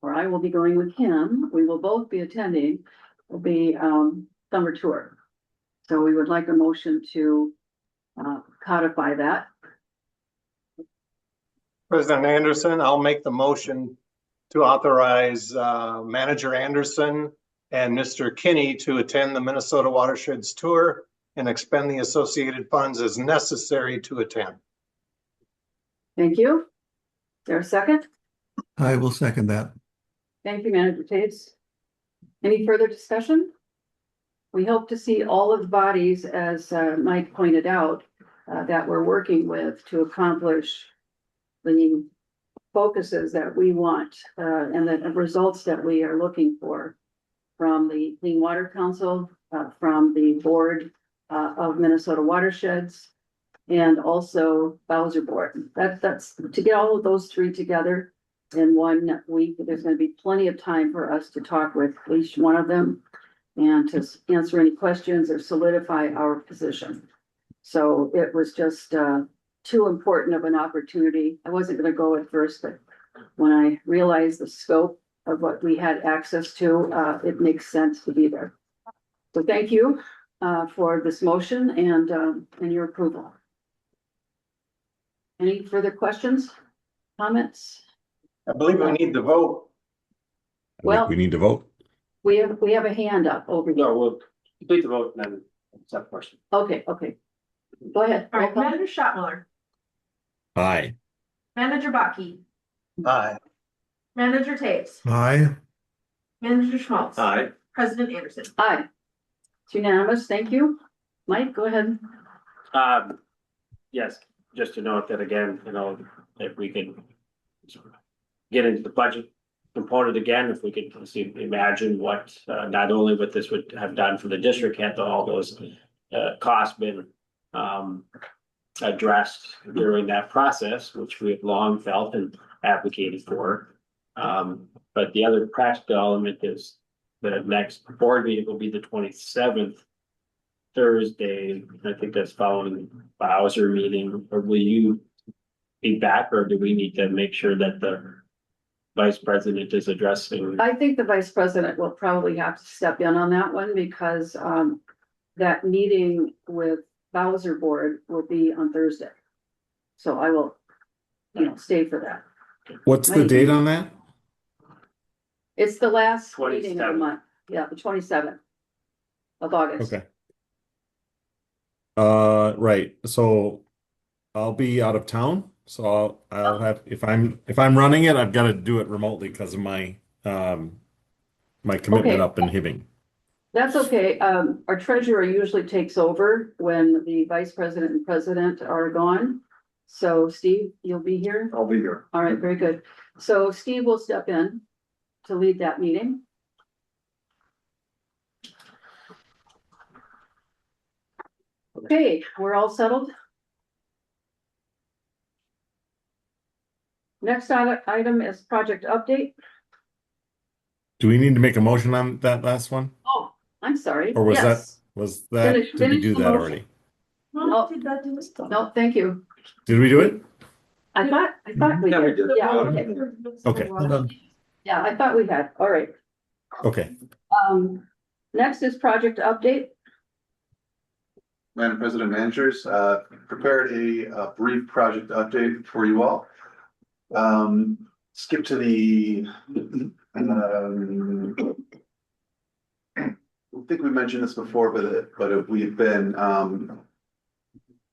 or I will be going with him. We will both be attending. Will be summer tour. So we would like a motion to codify that. President Anderson, I'll make the motion to authorize Manager Anderson and Mr. Kinney to attend the Minnesota Watersheds Tour and expend the associated funds as necessary to attend. Thank you. Is there a second? I will second that. Thank you, Manager Taves. Any further discussion? We hope to see all of the bodies, as Mike pointed out, that we're working with to accomplish the focuses that we want and the results that we are looking for from the Clean Water Council, from the Board of Minnesota Watersheds, and also Bowser Board. That's to get all of those three together in 1 week. There's going to be plenty of time for us to talk with each one of them and to answer any questions or solidify our position. So it was just too important of an opportunity. I wasn't going to go at first, but when I realized the scope of what we had access to, it makes sense to be there. So thank you for this motion and your approval. Any further questions, comments? I believe we need to vote. Well, we need to vote. we have a hand up over here. No, we'll complete the vote and then accept question. Okay. Go ahead. All right, Manager Schottmuller, Aye. Manager Baki, Aye. Manager Taves, Aye. Manager Schmaltz. Aye. President Anderson. Aye. It's unanimous. Thank you. Mike, go ahead. Yes, just to note that again, if we could get into the budget component again, if we could imagine what not only what this would have done for the district, had all those costs been addressed during that process, which we have long felt and advocated for. But the other practical element is the next board meeting will be the 27th, Thursday. I think that's following the Bowser meeting. Or will you be back, or do we need to make sure that the vice president is addressing. I think the vice president will probably have to step in on that one because, that meeting with Bowser Board will be on Thursday. So I will, stay for that. What's the date on that? It's the last meeting of the 27th. month. Yeah, the 27th of August. Okay. Right. So I'll be out of town. So I'll have, if I'm running it, I've got to do it remotely because of my my commitment Okay. up in Hibbing. That's okay. Our treasurer usually takes over when the vice president and president are gone. So Steve, you'll be here? I'll be here. All right, very good. So Steve will step in to lead that meeting. Okay, we're all settled. Next item is project update. Do we need to make a motion on that last one? Oh, I'm sorry. Or was Yes. that, Finish did we do the that motion. already? No, Did that do it? no, thank you. Did we do it? I thought we Yeah, we did. did. Yeah, okay. Okay. Hold on. Yeah, I thought we had. All right. Okay. Next is project update. Madam President, managers, prepared a brief project update for you all. Skip to the, I think we mentioned this before, but we've been,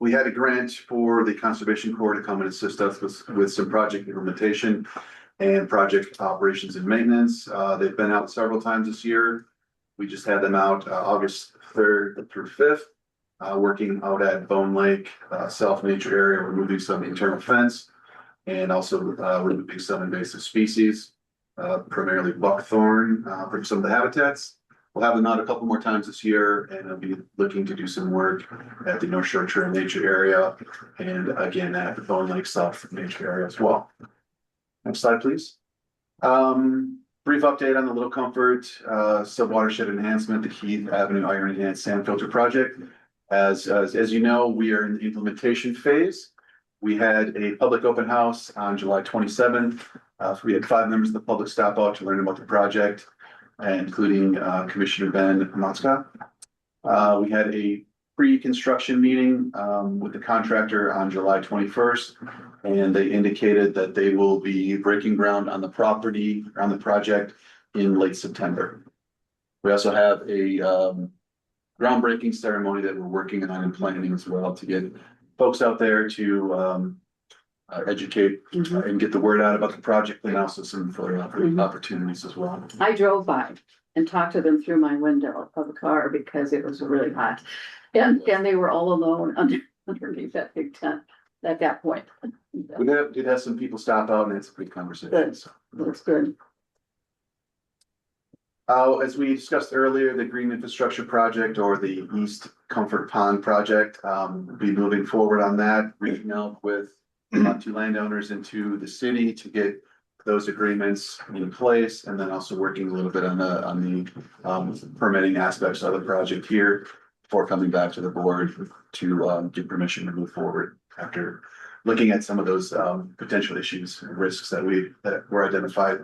we had a grant for the Conservation Corps to come and assist us with some project implementation and project operations and maintenance. They've been out several times this year. We just had them out August 3rd through 5th. Working out at Bone Lake, South Nature area, removing some internal fence and also removing some invasive species, primarily buckthorn from some of the habitats. We'll have them out a couple more times this year and I'll be looking to do some work at the North Shore Trail Nature area and again at the Bone Lake South Nature area as well. Next slide, please. Brief update on the Little Comfort subwatershed enhancement, the Heath Avenue Iron Enhanced Sand Filter Project. As you know, we are in the implementation phase. We had a public open house on July 27th. We had 5 members of the public stop out to learn about the project, including Commissioner Ben Motzka. We had a pre-construction meeting with the contractor on July 21st, and they indicated that they will be breaking ground on the property, on the project in late September. We also have a groundbreaking ceremony that we're working on and planning as well to get folks out there to educate and get the word out about the project and also some further opportunities as well. I drove by and talked to them through my window of the car because it was really hot. And they were all alone underneath that big tent at that point. We did have some people stop out and had some good conversations. That's good. As we discussed earlier, the Green Infrastructure Project or the East Comfort Pond Project, we'll be moving forward on that, reaching out with 2 landowners into the city to get those agreements in place, and then also working a little bit on the permitting aspects of the project here before coming back to the board to get permission to move forward after looking at some of those potential issues and risks that were identified.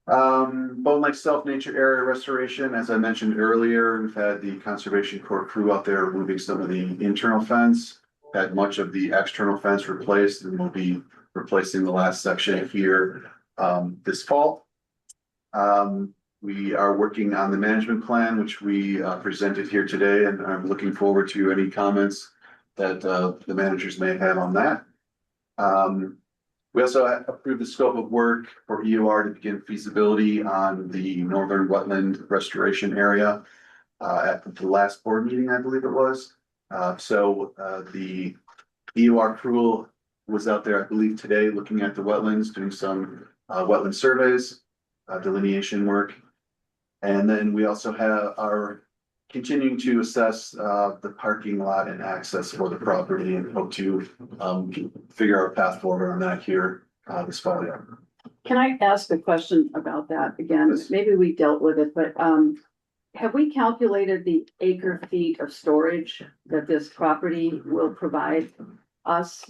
Bone Lake South Nature Area Restoration, as I mentioned earlier, we've had the Conservation Corps crew out there removing some of the internal fence, had much of the external fence replaced, and we'll be replacing the last section here this fall. We are working on the management plan, which we presented here today, and I'm looking forward to any comments that the managers may have on that. We also approved the scope of work for EOR to begin feasibility on the Northern Wetland Restoration Area at the last board meeting, I believe it was. The EOR crew was out there, I believe today, looking at the wetlands, doing some wetland surveys, delineation work. And then we also are continuing to assess the parking lot and access for the property and hope to figure out a path forward on that here this fall. Yeah. Can I ask a question about that again? Yes. Maybe we dealt with it, but have we calculated the acre feet of storage that this property will provide us?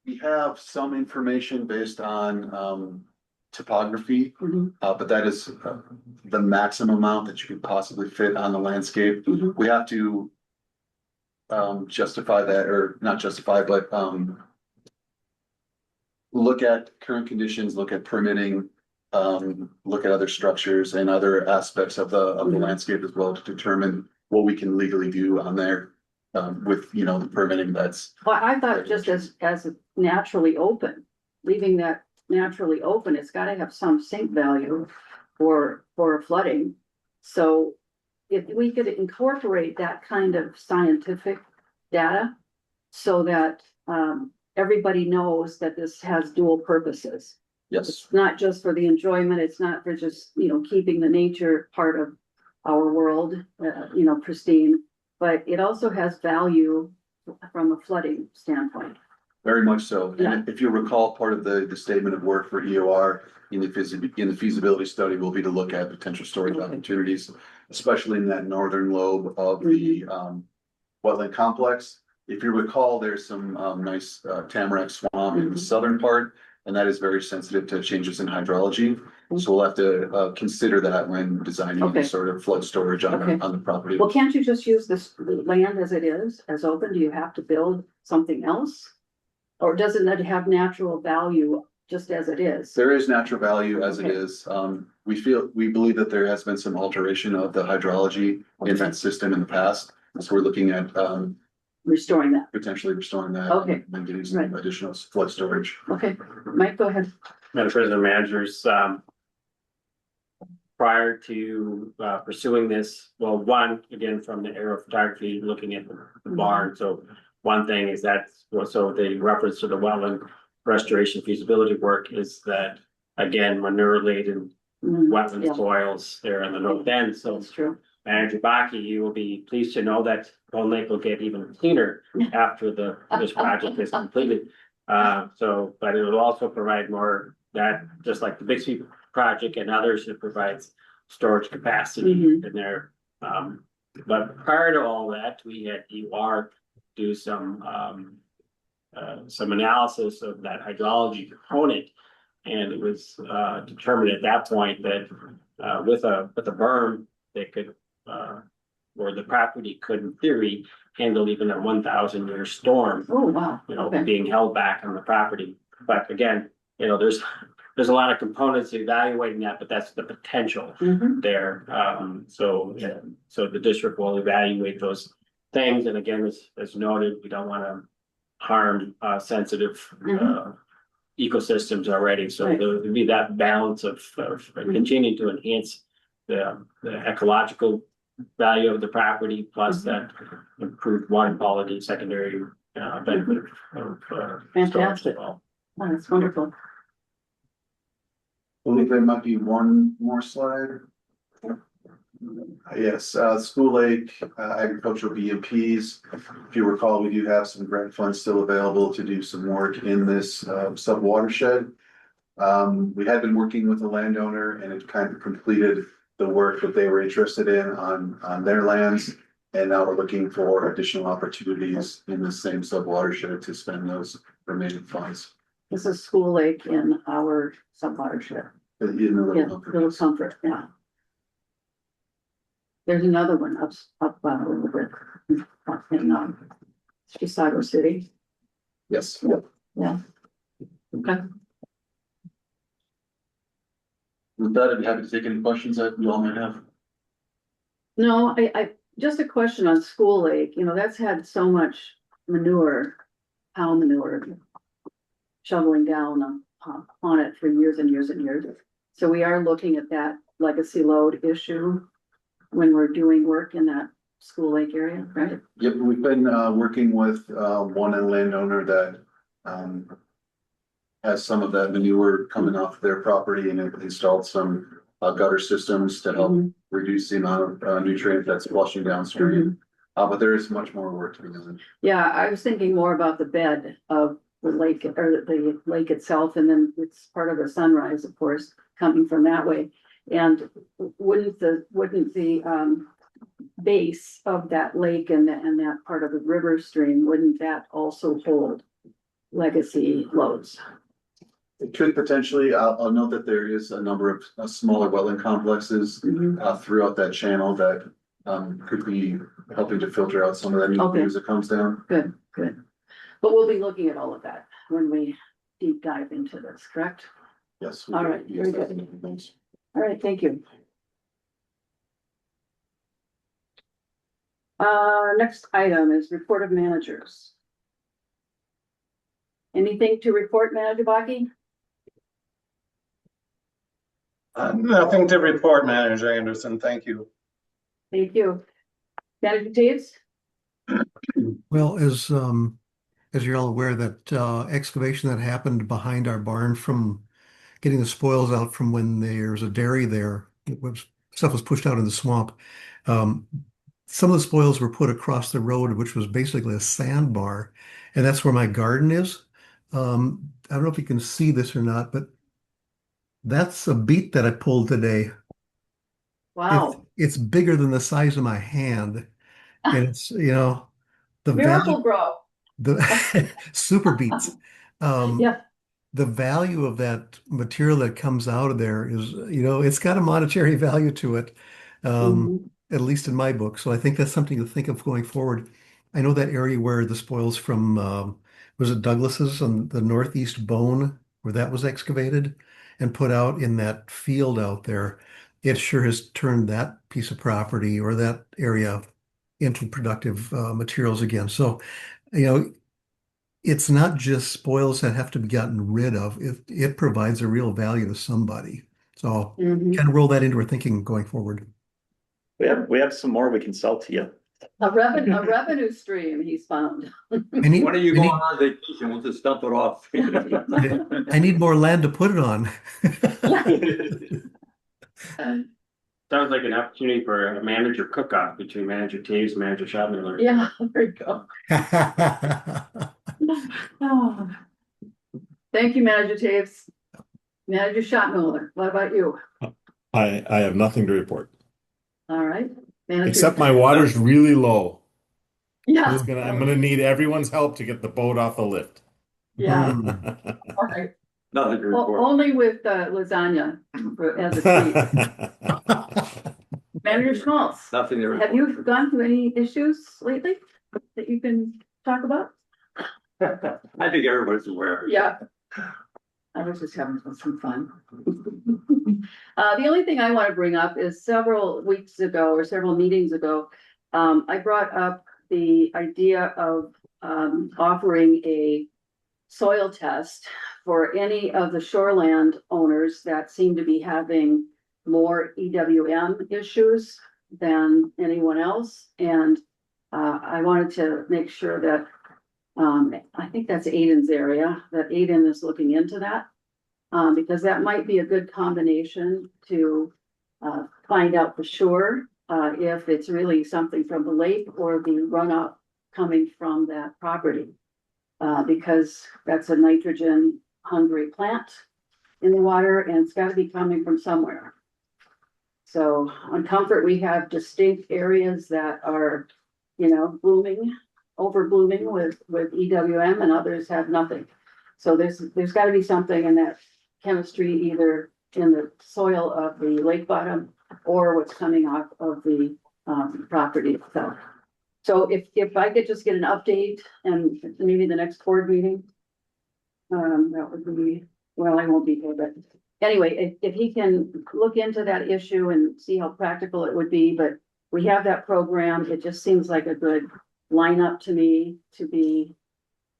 We have some information based on topography. Mhm. But that is the maximum amount that you could possibly fit on the landscape. Mhm. We have to justify that, or not justify, but look at current conditions, look at permitting, look at other structures and other aspects of the Mhm. landscape as well to determine what we can legally do on there with, you know, the permitting that's. Well, I thought just as naturally open, leaving that naturally open, it's gotta have some sink value for flooding. So if we could incorporate that kind of scientific data so that everybody knows that this has dual purposes. Yes, It's not just for the enjoyment, it's not for just, you know, keeping the nature part of our world, you know, pristine, but it also has value from a flooding standpoint. very much so. Yeah. And if you recall, part of the statement of work for EOR in the feasibility study will be to look at potential storage Okay. opportunities, especially in that northern lobe of the wetland complex. If you recall, there's some nice tamarack swamp in the Mhm. southern part, and that is very sensitive to changes in hydrology. So we'll have to consider that when designing Okay. any sort of flood storage on Okay. the property. Well, can't you just use this land as it is, as open? Do you have to build something else? Or doesn't it have natural value just as it is? There is natural value as it Okay. is. We believe that there has been some alteration of the hydrology in that system in the past. So we're looking at Restoring that. potentially restoring that. Okay. And getting some Right. additional flood storage. Okay, Mike, go ahead. Madam President, managers, prior to pursuing this, well, one, again, from the aerial photography, looking at the barn, so one thing is that, so the reference to the wetland restoration feasibility work is that, again, manure laden wetland Yeah. soils there in the north end, so That's true. Manager Baki, you will be pleased to know that Bone Lake will get even cleaner after this project is completed. But it will also provide more, that, just like the Bixby project and others, it provides storage capacity Mhm. in there. But prior to all that, we had EOR do some analysis of that hydrology component. And it was determined at that point that with a berm, they could or the property could, in theory, handle even a 1,000-year storm, Oh, wow. you know, Okay. being held back on the property. But again, you know, there's a lot of components to evaluating that, but that's the potential Mhm. there. So the district will evaluate those things. And again, as noted, we don't want to harm sensitive ecosystems already. So Right. there would be that balance of continuing to enhance the ecological value of the property, plus that improved water quality, secondary benefit of storage as Fantastic. well. Oh, that's wonderful. I believe there might be one more slide. Yes, School Lake agricultural BMPs. If you recall, we do have some grant funds still available to do some work in this sub watershed. We had been working with the landowner and it kind of completed the work that they were interested in on their lands. And now we're looking for additional opportunities in the same sub watershed to spend those remaining funds. This is School Lake in our sub-watershed. In the Yeah, Little Little Comfort, yeah. There's another one up a little bit in Chisago City. Yes. Yeah. Okay. With that, I'd be happy to take any questions that you all might have. No, I just a question on School Lake, you know, that's had so much manure, cow manure shoveling down on it for years and years and years. So we are looking at that legacy load issue when we're doing work in that School Lake area, right? Yep, we've been working with one landowner that has some of that manure coming off their property and have installed some gutter systems to help reduce the amount of nutrient that's flushing downstream. But there is much more work to be done. Yeah, I was thinking more about the bed of the lake, or the lake itself, and then it's part of the Sunrise, of course, coming from that way. And wouldn't the base of that lake and that part of the river stream, wouldn't that also hold legacy loads? It could potentially, I'll note that there is a number of smaller wetland complexes throughout that channel that could be helping to filter out some of that Okay. news that comes down. Good, good. But we'll be looking at all of that when we deep dive into this, correct? Yes. All right, very good. All right, thank you. Next item is report of managers. Anything to report, Manager Baki? Nothing to report, Manager Anderson. Thank you. Thank you. Manager Taves? Well, as you're all aware, that excavation that happened behind our barn from getting the spoils out from when there's a dairy there, stuff was pushed out in the swamp. Some of the spoils were put across the road, which was basically a sandbar, and that's where my garden is. I don't know if you can see this or not, but that's a beet that I pulled today. Wow. It's bigger than the size of my hand, and it's the Miracle Grow. the super beets. Yeah. The value of that material that comes out of there is, it's got a monetary value to it, at least in my book. So I think that's something to think of going forward. I know that area where the spoils from, was it Douglas's on the northeast bone, where that was excavated and put out in that field out there. It sure has turned that piece of property or that area into productive materials again. So, it's not just spoils that have to be gotten rid of. It provides a real value to somebody. So kind of roll that into our thinking going forward. We have some more we can sell to you. A revenue stream he's found. When are you going on vacation? We'll just dump it off. I need more land to put it on. Sounds like an opportunity for a manager cook-off between Manager Taves and Manager Schottenmiller. Yeah, there you go. Oh. Thank you, Manager Taves. Manager Schottenmiller, what about you? I have nothing to report. All right. Manager. Except my water's really low. Yeah. I'm gonna need everyone's help to get the boat off the lift. Yeah. All right. Nothing to Well, report. only with lasagna as a treat. Manager Schmaltz, Nothing to report. have you gone through any issues lately that you can talk about? I think everybody's aware. Yeah. I was just having some fun. The only thing I want to bring up is several weeks ago or several meetings ago, I brought up the idea of offering a soil test for any of the shoreland owners that seem to be having more EWM issues than anyone else. And I wanted to make sure that I think that's Aiden's area, that Aiden is looking into that. Because that might be a good combination to find out for sure if it's really something from the lake or the runoff coming from that property. Because that's a nitrogen hungry plant in the water and it's got to be coming from somewhere. So on Comfort, we have distinct areas that are, blooming, over blooming with EWM and others have nothing. So there's got to be something in that chemistry, either in the soil of the lake bottom or what's coming off of the property itself. So if I could just get an update and maybe the next board meeting, that would be, well, I won't be here, but anyway, if he can look into that issue and see how practical it would be, but we have that program. It just seems like a good lineup to me to be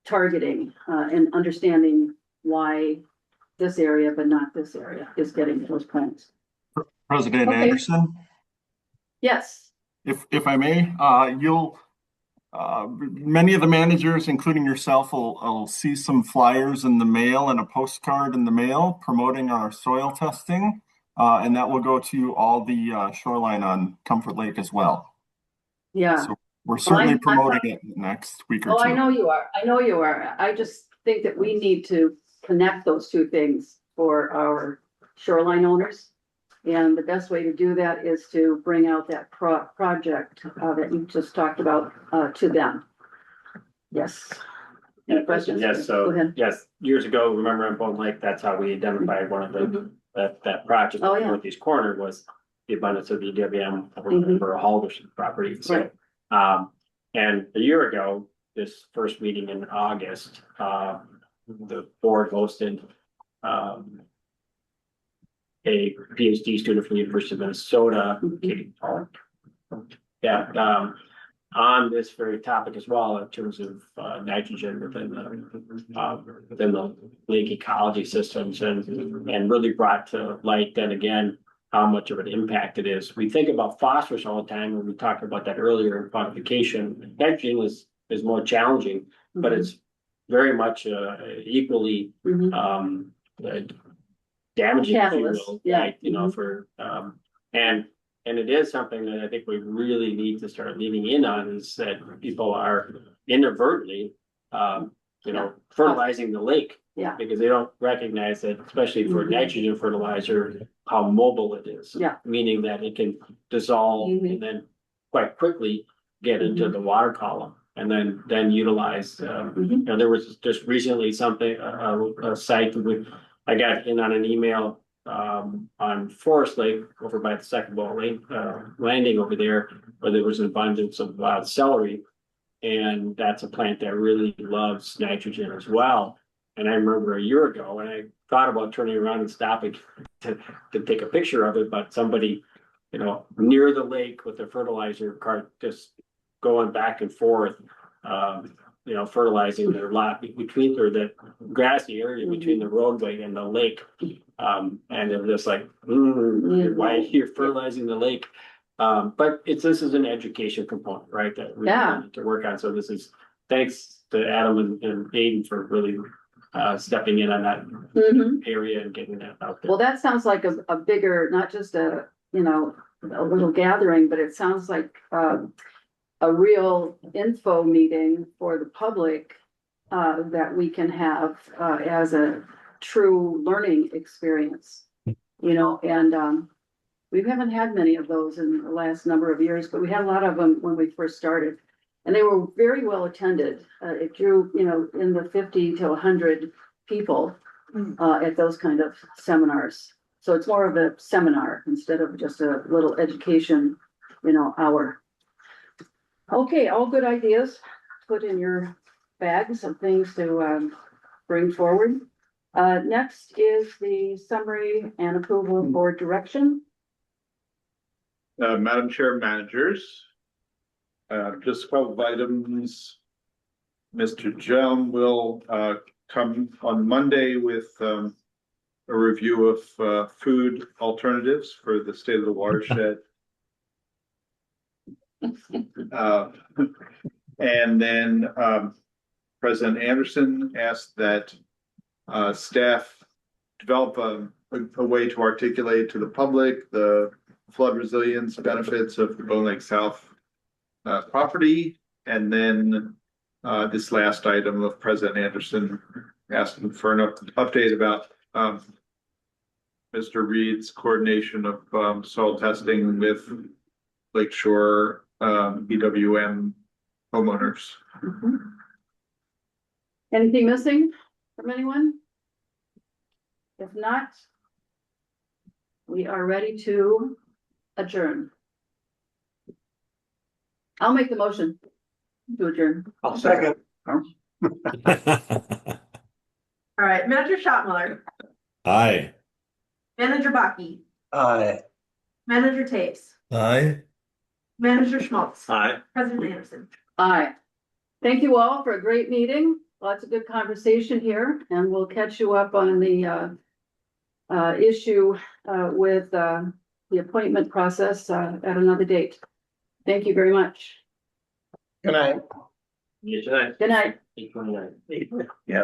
targeting and understanding why this area, but not this area, is getting those plants. President Anderson, Yes. if I may, many of the managers, including yourself, will see some flyers in the mail and a postcard in the mail promoting our soil testing. And that will go to all the shoreline on Comfort Lake as well. Yeah. So we're certainly promoting it next week or two. Oh, I know you are. I know you are. I just think that we need to connect those two things for our shoreline owners. And the best way to do that is to bring out that project that you just talked about to them. Yes. Any questions? Yes, Go so, ahead. yes, years ago, remember on Bone Lake, that's how we identified one of the, that project. Oh, yeah. Northeast corner was the abundance of the EWM Mhm. for a Halderson property, so. Right. And a year ago, this first meeting in August, the board hosted, a PhD student from the University of Minnesota, Katie Park. Yeah, on this very topic as well, in terms of nitrogen within the lake ecology systems, and really brought to light then again how much of an impact it is. We think about phosphorus all the time, and we talked about that earlier in quantification. Nitrogen is more challenging, but it's very much equally damaging, if you Catalyst, will, yeah. right, you know, for and it is something that I think we really need to start leaning in on, is that people are inadvertently, fertilizing the lake. Yeah. Because they don't recognize that, especially for nitrogen fertilizer, how mobile it is. Yeah. Meaning that it can dissolve and then quite quickly get into the water column, and then utilize, there was just recently something, a site that I got in on an email on Forest Lake over by the second ball landing over there, where there was an abundance of wild celery. And that's a plant that really loves nitrogen as well. And I remember a year ago, and I thought about turning around and stopping to take a picture of it, but somebody, near the lake with the fertilizer cart just going back and forth, fertilizing their lot between, or the grassy area between the roadway and the lake. And it was just like, why you're fertilizing the lake? But this is an education component, right? That we need to work on. So this is thanks to Adam and Aiden for really stepping in on that area and getting that out there. Well, that sounds like a bigger, not just a little gathering, but it sounds like a real info meeting for the public that we can have as a true learning experience, and we haven't had many of those in the last number of years, but we had a lot of them when we first started, and they were very well attended. It drew, in the 50 to 100 people at those kind of seminars. So it's more of a seminar instead of just a little education, hour. Okay, all good ideas. Put in your bags of things to bring forward. Next is the summary and approval of board direction. Madam Chair, managers, just a couple of items. Mr. Jelm will come on Monday with a review of food alternatives for the state of the watershed. And then President Anderson asked that staff develop a way to articulate to the public the flood resilience benefits of the Bone Lake South property. And then this last item of President Anderson asking for an update about Mr. Reed's coordination of soil testing with Lakeshore EWM homeowners. Anything missing from anyone? If not, we are ready to adjourn. I'll make the motion to adjourn. I'll second. All right, Manager Schottmuller, Aye. Manager Baki, Aye. Manager Taves, Aye. Manager Schmaltz, Aye. President Anderson. Aye. Thank you all for a great meeting. Lots of good conversation here, and we'll catch you up on the issue with the appointment process at another date. Thank you very much. Good night. Good night. Good night. 8:29. Yeah.